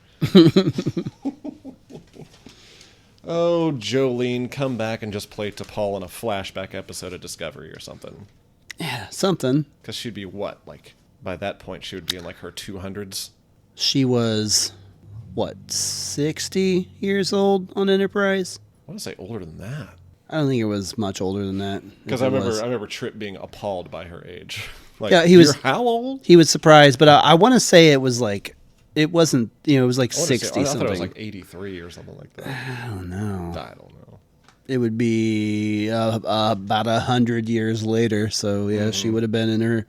Oh, Jolene, come back and just play T'Pol in a flashback episode of Discovery or something. Yeah, something. Because she'd be what? By that point, she would be in her 200s? She was, 60 years old on Enterprise? I want to say older than that. I don't think it was much older than that. Because I remember Trip being appalled by her age. Yeah, he was. You're how old? He was surprised, but I want to say it was it wasn't. It was 60 something. I thought it was 83 or something like that. I don't know. It would be about 100 years later. So yeah, she would have been in her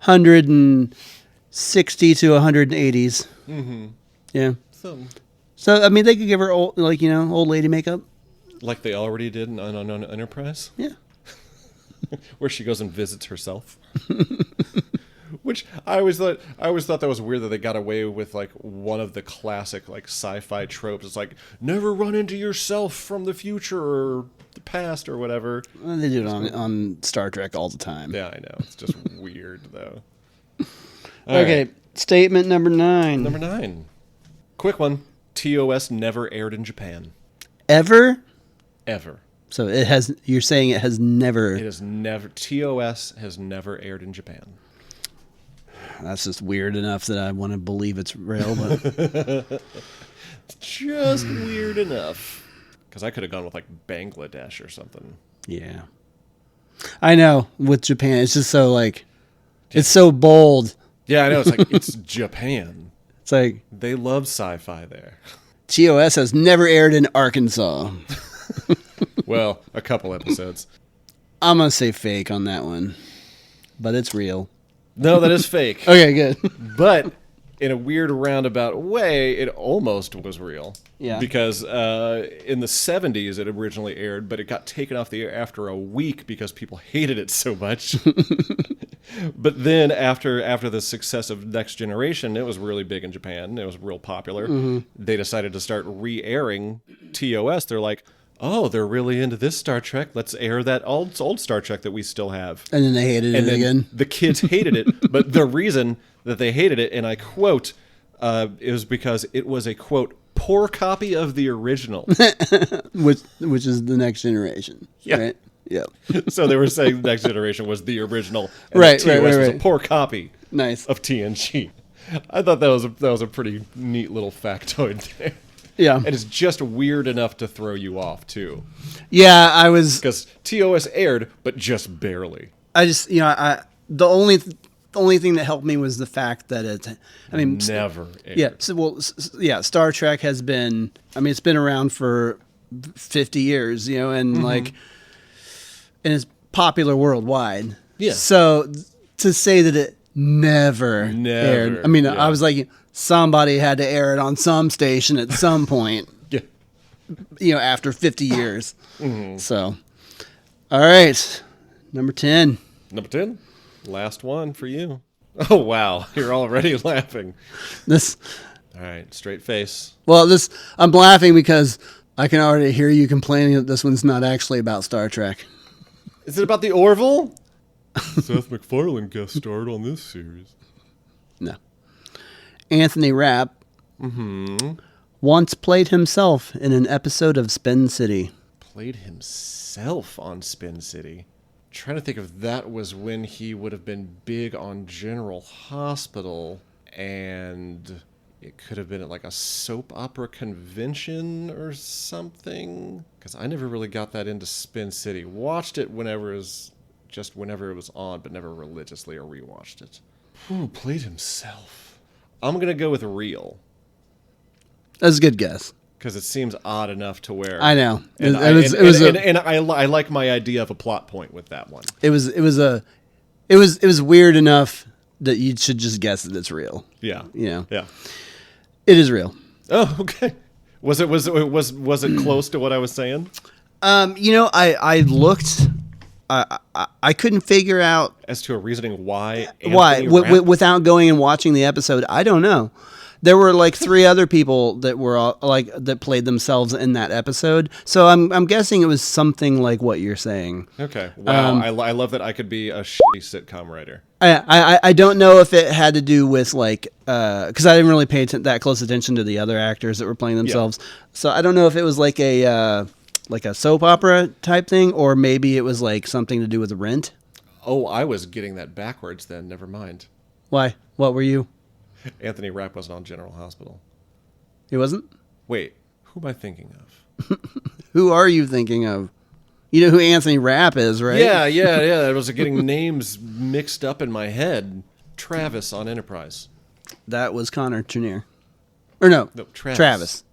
160 to 180s. Mm-hmm. Yeah. So I mean, they could give her old lady makeup. Like they already did on Enterprise? Yeah. Where she goes and visits herself. Which I always thought that was weird that they got away with one of the classic sci-fi tropes. It's never run into yourself from the future or the past or whatever. Well, they do it on Star Trek all the time. Yeah, I know. It's just weird though. Okay, right. Statement number 9. Number 9. Quick one. TOS never aired in Japan. Ever? Ever. So it has. You're saying it has never. It has never. TOS has never aired in Japan. That's just weird enough that I want to believe it's real, but it's just weird enough. Because I could have gone with Bangladesh or something. Yeah, I know. With Japan, it's just so it's so bold. Yeah, I know. It's it's Japan. It's they love sci-fi there. TOS has never aired in Arkansas. Well, a couple episodes. I'm going to say fake on that one, but it's real. No, that is fake. Okay, good. But in a weird roundabout way, it almost was real. Yeah. Because in the 70s it originally aired, but it got taken off the air after a week because people hated it so much. But then after the success of Next Generation, it was really big in Japan. It was real popular. Mm-hmm. They decided to start re-airing TOS. They're like, oh, they're really into this Star Trek. Let's air that old Star Trek that we still have. And then they hated it again. The kids hated it, but the reason that they hated it, and I quote, it was because it was a, quote, poor copy of the original. which is the Next Generation. Yeah. Right? Yeah. So they were saying the Next Generation was the original, and Right, TOS was a right. poor copy Nice. of TNG. I thought that was a pretty neat little factoid there. Yeah. And it's just weird enough to throw you off too, Yeah, I was. because TOS aired, but just barely. I just, the only thing that helped me was the fact that Never aired. Yeah. So, Star Trek has been. I mean, it's been around for 50 years, and and it's popular worldwide. Yeah. So to say that it never aired. I mean, yeah. I was like, somebody had to air it on some station at some point. Yeah. After 50 years. So, all right, number 10. Number 10, last one for you. Oh wow, you're already laughing. This. All right, straight face. Well, I'm laughing because I can already hear you complaining that this one's not actually about Star Trek. Is it about the Orville? Seth MacFarlane guest starred on this series. No. Anthony Rapp once played himself in an episode of Spin City. Played himself on Spin City. Trying to think if that was when he would have been big on General Hospital, and it could have been at like a soap opera convention or something. Because I never really got that into Spin City. Watched it whenever it was on, but never religiously or rewatched it. Who played himself? I'm going to go with real. That's a good guess. Because it seems odd enough to where I know. And I like my idea of a plot point with that one. It was weird enough that you should just guess that it's real. Yeah. Yeah. It is real. Oh, okay. Was it close to what I was saying? I looked. I couldn't figure out As to a reasoning why. without going and watching the episode. I don't know. There were like 3 other people that were that played themselves in that episode. So I'm guessing it was something like what you're saying. Okay. Wow. I love that I could be a shitty sitcom writer. I don't know if it had to do with because I didn't really pay that close attention to the other actors that were playing themselves. Yeah. So I don't know if it was like a soap opera type thing, or maybe it was like something to do with Rent. Oh, I was getting that backwards then. Never mind. Why? What were you? Anthony Rapp wasn't on General Hospital. He wasn't? Wait, who am I thinking of? Who are you thinking of? You know who Anthony Rapp is, right? Yeah. I was getting names mixed up in my head. Travis on Enterprise. That was Connor Trenier. Or no, Travis.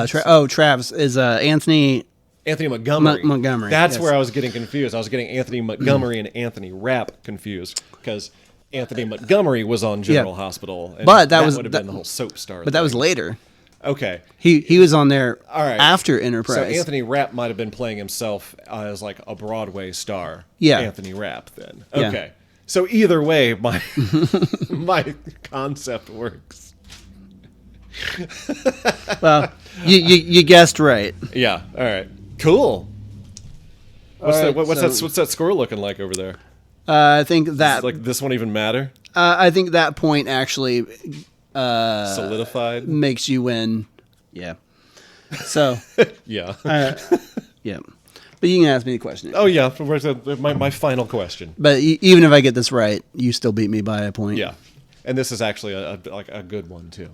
Travis is Anthony Montgomery. Montgomery. That's yes. where I was getting confused. I was getting Anthony Montgomery and Anthony Rapp confused because Anthony Montgomery was on General Hospital, and but that would have been the whole soap star. But that was later. Okay, he was on there all right. after Enterprise. So Anthony Rapp might have been playing himself as like a Broadway star. Yeah, Anthony Rapp then. Okay, yeah. So either way, my my concept works. Well, you guessed right. Yeah. All right. Cool. What's that score looking like over there? I think that does this one even matter? I think that point actually solidified makes you win. Yeah. So yeah. Yeah. But you can ask me the question. Oh yeah, my final question. But even if I get this right, you still beat me by a point. Yeah. And this is actually a good one too,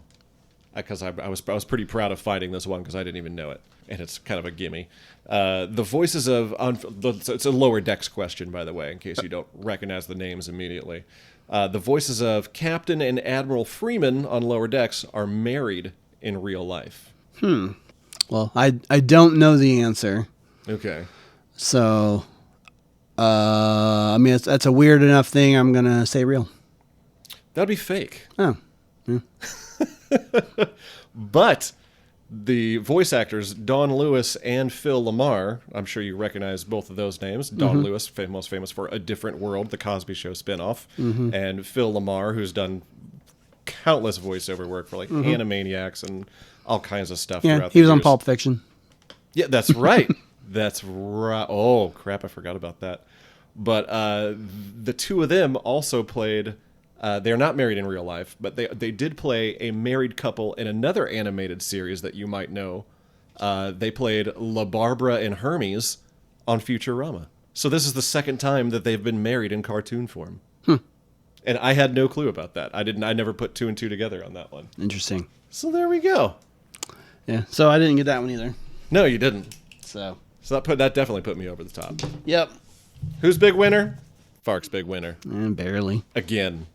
because I was pretty proud of finding this one because I didn't even know it, and it's kind of a gimme. The voices of it's a Lower Decks question, by the way, in case you don't recognize the names immediately. The voices of Captain and Admiral Freeman on Lower Decks are married in real life. Well, I don't know the answer. Okay. So, I mean, that's a weird enough thing. I'm gonna say real. That'd be fake. Oh. Yeah. But the voice actors, Don Lewis and Phil LaMarr, I'm sure you recognize both of those names. Don Lewis, most famous for A Different World, the Cosby Show spinoff, and Phil LaMarr, who's done countless voiceover work for like Animaniacs and all kinds of stuff. Yeah, he was on Pulp Fiction. Yeah, that's right. That's right. Oh, crap, I forgot about that. But the two of them also played They're not married in real life, but they did play a married couple in another animated series that you might know. They played La Barbara and Hermes on Futurama. So this is the second time that they've been married in cartoon form. And I had no clue about that. I never put two and two together on that one. Interesting. So there we go. Yeah. So I didn't get that one either. No, you didn't. So that definitely put me over the top. Yep. Who's big winner? Fark's big winner. Barely. Again.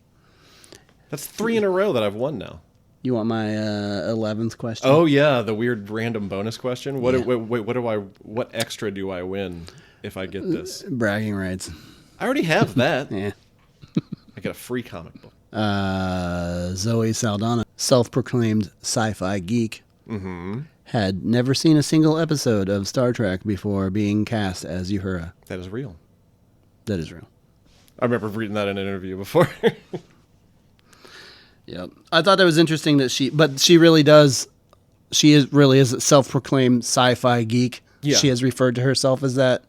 That's 3 in a row that I've won now. You want my 11th question? Oh yeah, the weird random bonus question. What extra do I win if I get this? Bragging rights. I already have that. Yeah. I get a free comic book. Zoe Saldana, self-proclaimed sci-fi geek, had never seen a single episode of Star Trek before being cast as Uhura. That is real. That is real. I remember reading that in an interview before. Yep. I thought that was interesting that she really does. She really is a self-proclaimed sci-fi geek. Yeah. She has referred to herself as that.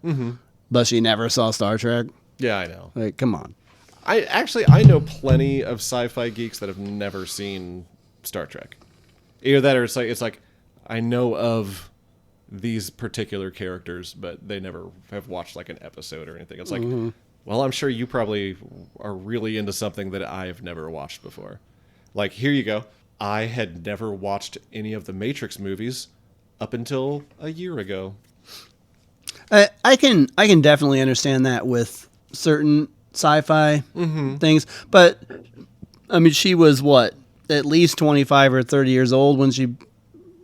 But she never saw Star Trek. Yeah, I know. Like, come on. I know plenty of sci-fi geeks that have never seen Star Trek. Either that or it's like I know of these particular characters, but they never have watched like an episode or anything. It's like, well, I'm sure you probably are really into something that I've never watched before. Like, here you go. I had never watched any of the Matrix movies up until a year ago. I can definitely understand that with certain sci-fi things, but I mean, she was what, at least 25 or 30 years old when she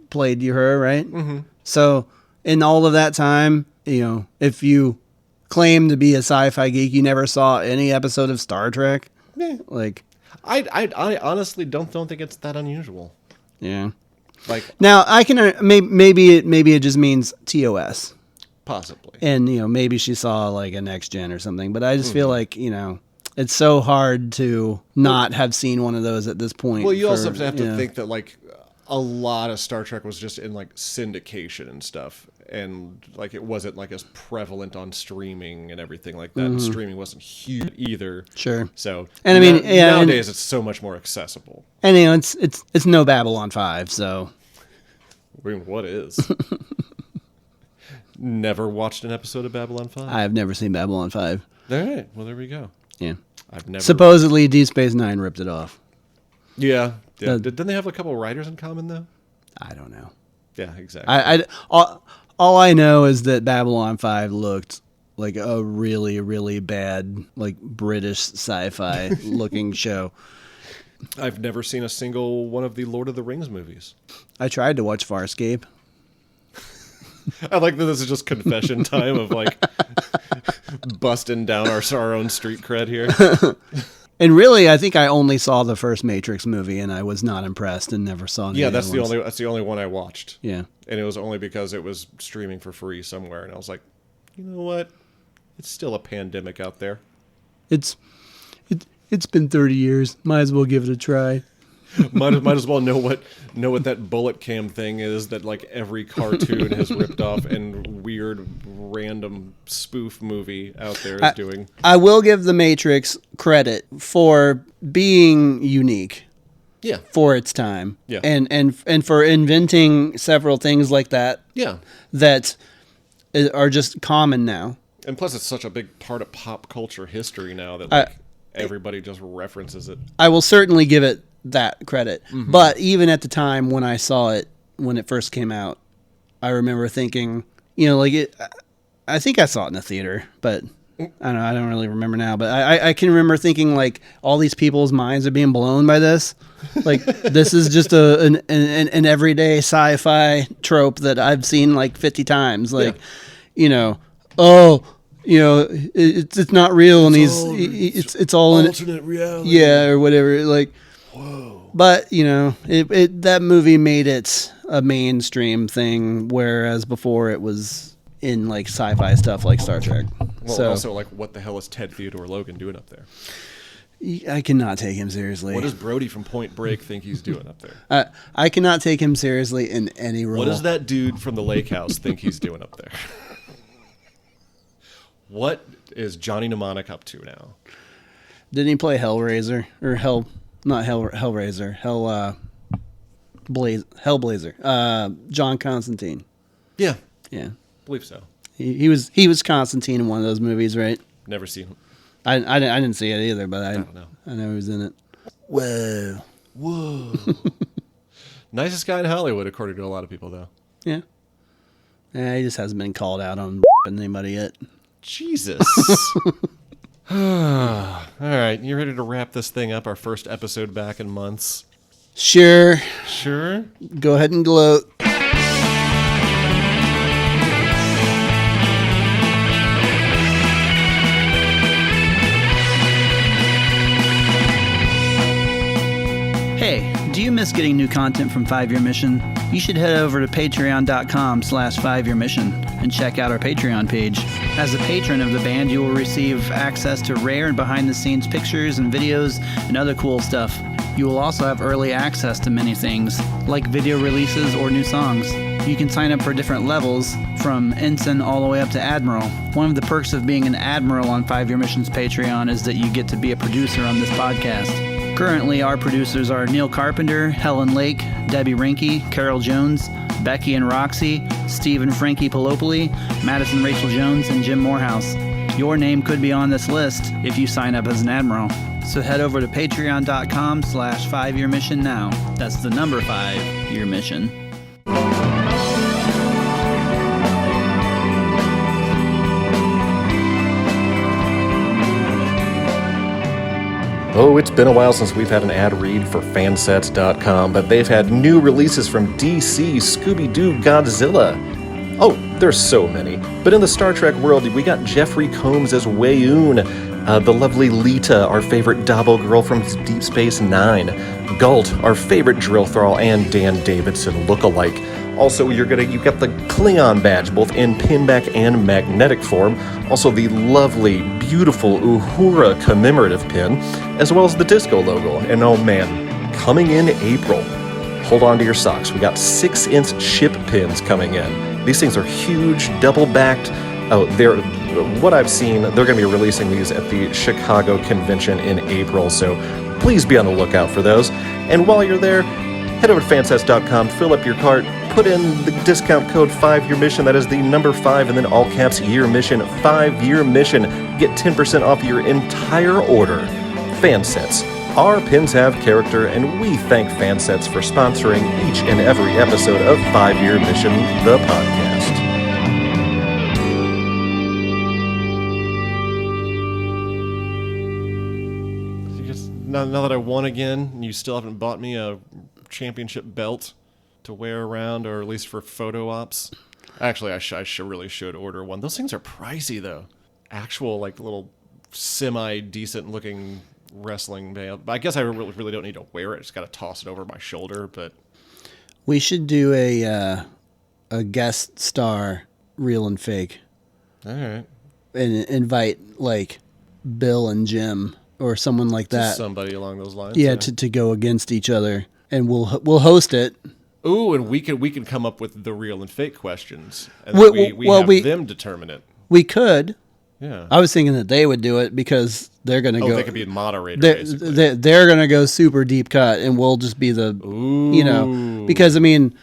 played Uhura, right? So in all of that time, if you claim to be a sci-fi geek, you never saw any episode of Star Trek. Like, I honestly don't think it's that unusual. Yeah. Like, now I can maybe it just means TOS. Possibly. And maybe she saw like a Next Gen or something, but I just feel like it's so hard to not have seen one of those at this point. Well, you also have to think that like a lot of Star Trek was just in like syndication and stuff, and like it wasn't like as prevalent on streaming and everything like that. And streaming wasn't huge either. Sure. So, and I mean, nowadays it's so much more accessible. And it's no Babylon 5, so. I mean, what is? Never watched an episode of Babylon 5. I've never seen Babylon 5. All right. Well, there we go. Yeah. I've never. Supposedly, Deep Space Nine ripped it off. Yeah. Didn't they have a couple of writers in common though? I don't know. Yeah, exactly. All I know is that Babylon 5 looked like a really, really bad, like British sci-fi looking show. I've never seen a single one of the Lord of the Rings movies. I tried to watch Farscape. I like that this is just confession time of like busting down our own street cred here. And really, I think I only saw the first Matrix movie, and I was not impressed, and never saw any. Yeah, that's the only one I watched. Yeah, and it was only because it was streaming for free somewhere, and I was like, you know what? It's still a pandemic out there. It's been 30 years. Might as well give it a try. might as well know what that bullet cam thing is that like every cartoon has ripped off and weird random spoof movie out there is doing. I will give The Matrix credit for being unique. Yeah. For its time. Yeah. And for inventing several things like that. Yeah. That are just common now. And plus it's such a big part of pop culture history now that everybody just references it. I will certainly give it that credit. But even at the time when I saw it, when it first came out, I remember thinking, I think I saw it in the theater, but I don't really remember now. But I can remember thinking like all these people's minds are being blown by this. Like this is just an everyday sci-fi trope that I've seen like 50 times. Like, it's not real, and it's all alternate reality. Yeah, or whatever. Like, whoa. But that movie made it a mainstream thing, whereas before it was in like sci-fi stuff like Star Trek. Well, so also like, what the hell is Ted Theodore Logan doing up there? I cannot take him seriously. What does Brody from Point Break think he's doing up there? I cannot take him seriously in any role. What does that dude from the Lake House think he's doing up there? What is Johnny Mnemonic up to now? Didn't he play Hellraiser or Hellraiser? Hellblazer. John Constantine. Yeah, Yeah, believe so. he was Constantine in one of those movies, right? Never seen him. I didn't see it either, but I don't know. I know he was in it. Whoa. Nicest guy in Hollywood, according to a lot of people, though. Yeah. Yeah, he just hasn't been called out on anybody yet. Jesus. All right, you ready to wrap this thing up? Our first episode back in months. Sure. Sure. Go ahead and gloat. Hey, do you miss getting new content from 5 Year Mission? You should head over to patreon.com/5yearmission and check out our Patreon page. As a patron of the band, you will receive access to rare and behind-the-scenes pictures and videos and other cool stuff. You will also have early access to many things, like video releases or new songs. You can sign up for different levels, from ensign all the way up to admiral. One of the perks of being an admiral on 5 Year Mission's Patreon is that you get to be a producer on this podcast. Currently, our producers are Neil Carpenter, Helen Lake, Debbie Rinke, Carol Jones, Becky and Roxy, Steve and Frankie Palopoli, Madison Rachel Jones, and Jim Morehouse. Your name could be on this list if you sign up as an admiral. So head over to patreon.com/5yearmission now. That's the number 5 Year Mission. Oh, it's been a while since we've had an ad read for fansets.com, but they've had new releases from DC, Scooby-Doo, Godzilla. Oh, there's so many. But in the Star Trek world, we got Jeffrey Combs as Weyoun, the lovely Lita, our favorite Dobbo girl from Deep Space Nine, Galt, our favorite drill thrall, and Dan Davidson lookalike. Also, you got the Klingon badge, both in pinback and magnetic form. Also, the lovely, beautiful Uhura commemorative pin, as well as the disco logo. And oh man, coming in April, hold on to your socks. We got 6-inch ship pins coming in. These things are huge, double-backed. Oh, what I've seen, they're going to be releasing these at the Chicago convention in April, so please be on the lookout for those. And while you're there, head over to fansets.com, fill up your cart, put in the discount code 5YearMission, that is the number 5, and then all caps Year Mission, 5 Year Mission. Get 10% off your entire order. Fansets. Our pins have character, and we thank Fansets for sponsoring each and every episode of 5 Year Mission, the podcast. Now that I won again, and you still haven't bought me a championship belt to wear around, or at least for photo ops. Actually, I really should order one. Those things are pricey, though. Actual, like, little semi-decent looking wrestling belt. I guess I really don't need to wear it. Just got to toss it over my shoulder, but... We should do a guest star, real and fake. All right. And invite, like, Bill and Jim or someone like that. Just somebody along those lines. Yeah, to go against each other. And we'll host it. Ooh, and we can come up with the real and fake questions, and then we have them determine it. We could. Yeah. I was thinking that they would do it because they're going to go. Oh, they could be a moderator, basically. They're going to go super deep cut, and we'll just be the, Ooh. Because, I mean,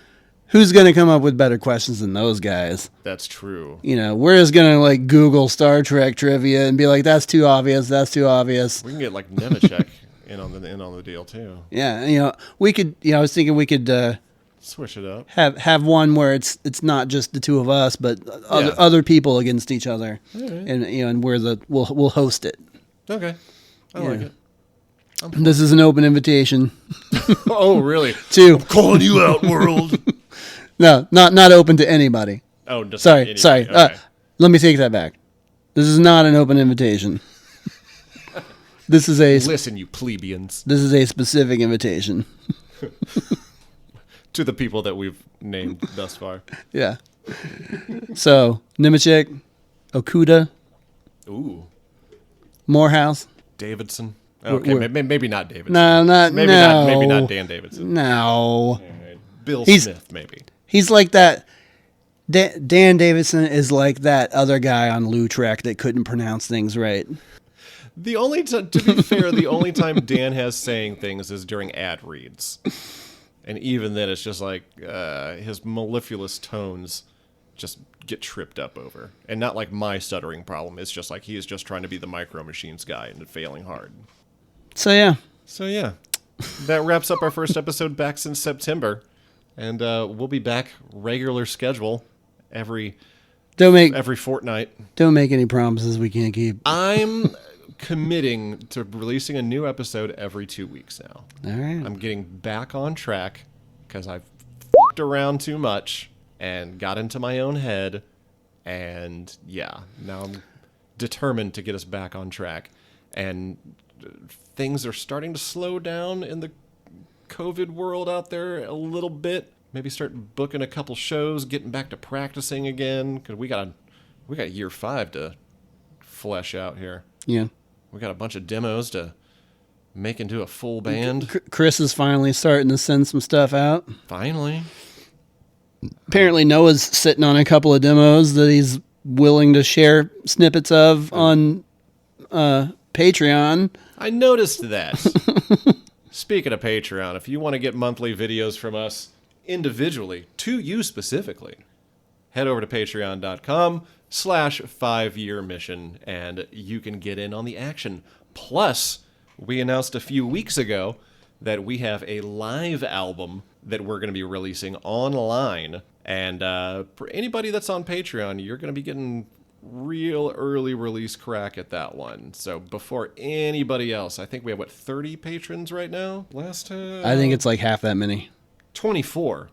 who's going to come up with better questions than those guys? That's true. We're just going to, like, Google Star Trek trivia and be like, that's too obvious, that's too obvious. We can get, like, Nemechek in on the deal, too. Yeah, we could, I was thinking we could... switch it up. Have one where it's not just the two of us, but other people against each other, right. And we'll host it. Okay, I like it. This is an open invitation. Oh, really? I'm calling you out, world. No, not open to anybody. Oh, just sorry. Okay. Let me take that back. This is not an open invitation. This is listen, you plebeians. This is a specific invitation. To the people that we've named thus far. Yeah. So, Nemechek, Okuda. Ooh. Morehouse. Davidson. Okay, maybe not Davidson. Maybe not Dan Davidson. No. Right. Bill Smith, maybe. He's like that. Dan Davidson is like that other guy on Lou Trek that couldn't pronounce things right. To be fair, the only time Dan has saying things is during ad reads. And even then, it's just like his mellifluous tones just get tripped up over. And not like my stuttering problem. It's just like he is just trying to be the Micro Machines guy and failing hard. So yeah, that wraps up our first episode back since September. And we'll be back regular schedule every fortnight. Don't make any promises we can't keep. I'm committing to releasing a new episode every 2 weeks now. All right. I'm getting back on track because I've fucked around too much and got into my own head. And yeah, now I'm determined to get us back on track. And things are starting to slow down in the COVID world out there a little bit. Maybe start booking a couple shows, getting back to practicing again. Because we got year 5 to flesh out here. Yeah. We got a bunch of demos to make into a full band. Chris is finally starting to send some stuff out. Finally. Apparently Noah's sitting on a couple of demos that he's willing to share snippets of on Patreon. I noticed that. Speaking of Patreon, if you want to get monthly videos from us individually, to you specifically, head over to patreon.com/5yearmission and you can get in on the action. Plus, we announced a few weeks ago that we have a live album that we're going to be releasing online. And for anybody that's on Patreon, you're going to be getting real early release crack at that one. So before anybody else, I think we have, 30 patrons right now? Last time? I think it's like half that many. 24.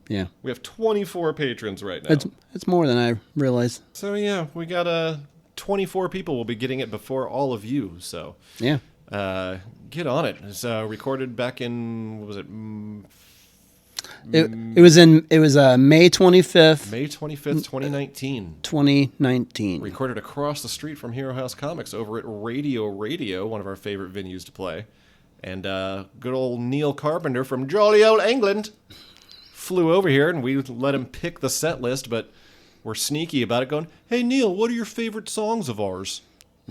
Yeah. We have 24 patrons right now. It's more than I realized. So yeah, we got 24 people will be getting it before all of you. So yeah, get on it. It's recorded back in, what was it? It was May 25th. May 25th, 2019. 2019. Recorded across the street from Hero House Comics over at Radio, one of our favorite venues to play. And good old Neil Carpenter from jolly old England flew over here, and we let him pick the set list, but we're sneaky about it, going, "Hey, Neil, what are your favorite songs of ours?"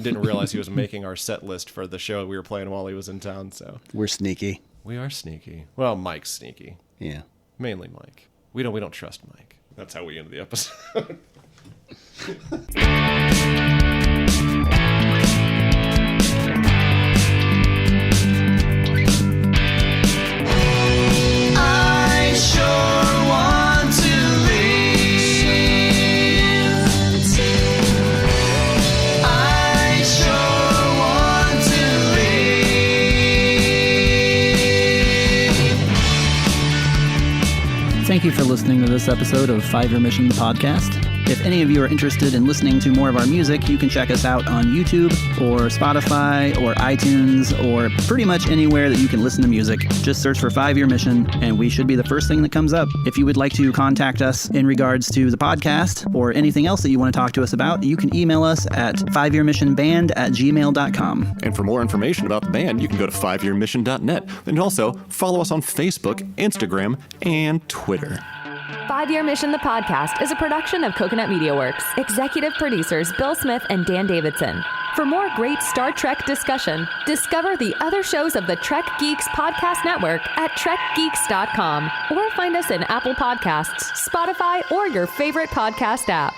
Didn't realize he was making our set list for the show we were playing while he was in town, so. We're sneaky. We are sneaky. Well, Mike's sneaky. Yeah. Mainly Mike. We don't trust Mike. That's how we end the episode. I sure want to leave. I sure want to leave. Thank you for listening to this episode of 5 Year Mission, the podcast. If any of you are interested in listening to more of our music, you can check us out on YouTube or Spotify or iTunes or pretty much anywhere that you can listen to music. Just search for 5 Year Mission and we should be the first thing that comes up. If you would like to contact us in regards to the podcast or anything else that you want to talk to us about, you can email us at 5yearmissionband@gmail.com. And for more information about the band, you can go to 5yearmission.net. And also follow us on Facebook, Instagram, and Twitter. 5 Year Mission, the podcast, is a production of Coconut Media Works. Executive producers Bill Smith and Dan Davidson. For more great Star Trek discussion, discover the other shows of the Trek Geeks Podcast Network at trekgeeks.com or find us in Apple Podcasts, Spotify, or your favorite podcast app.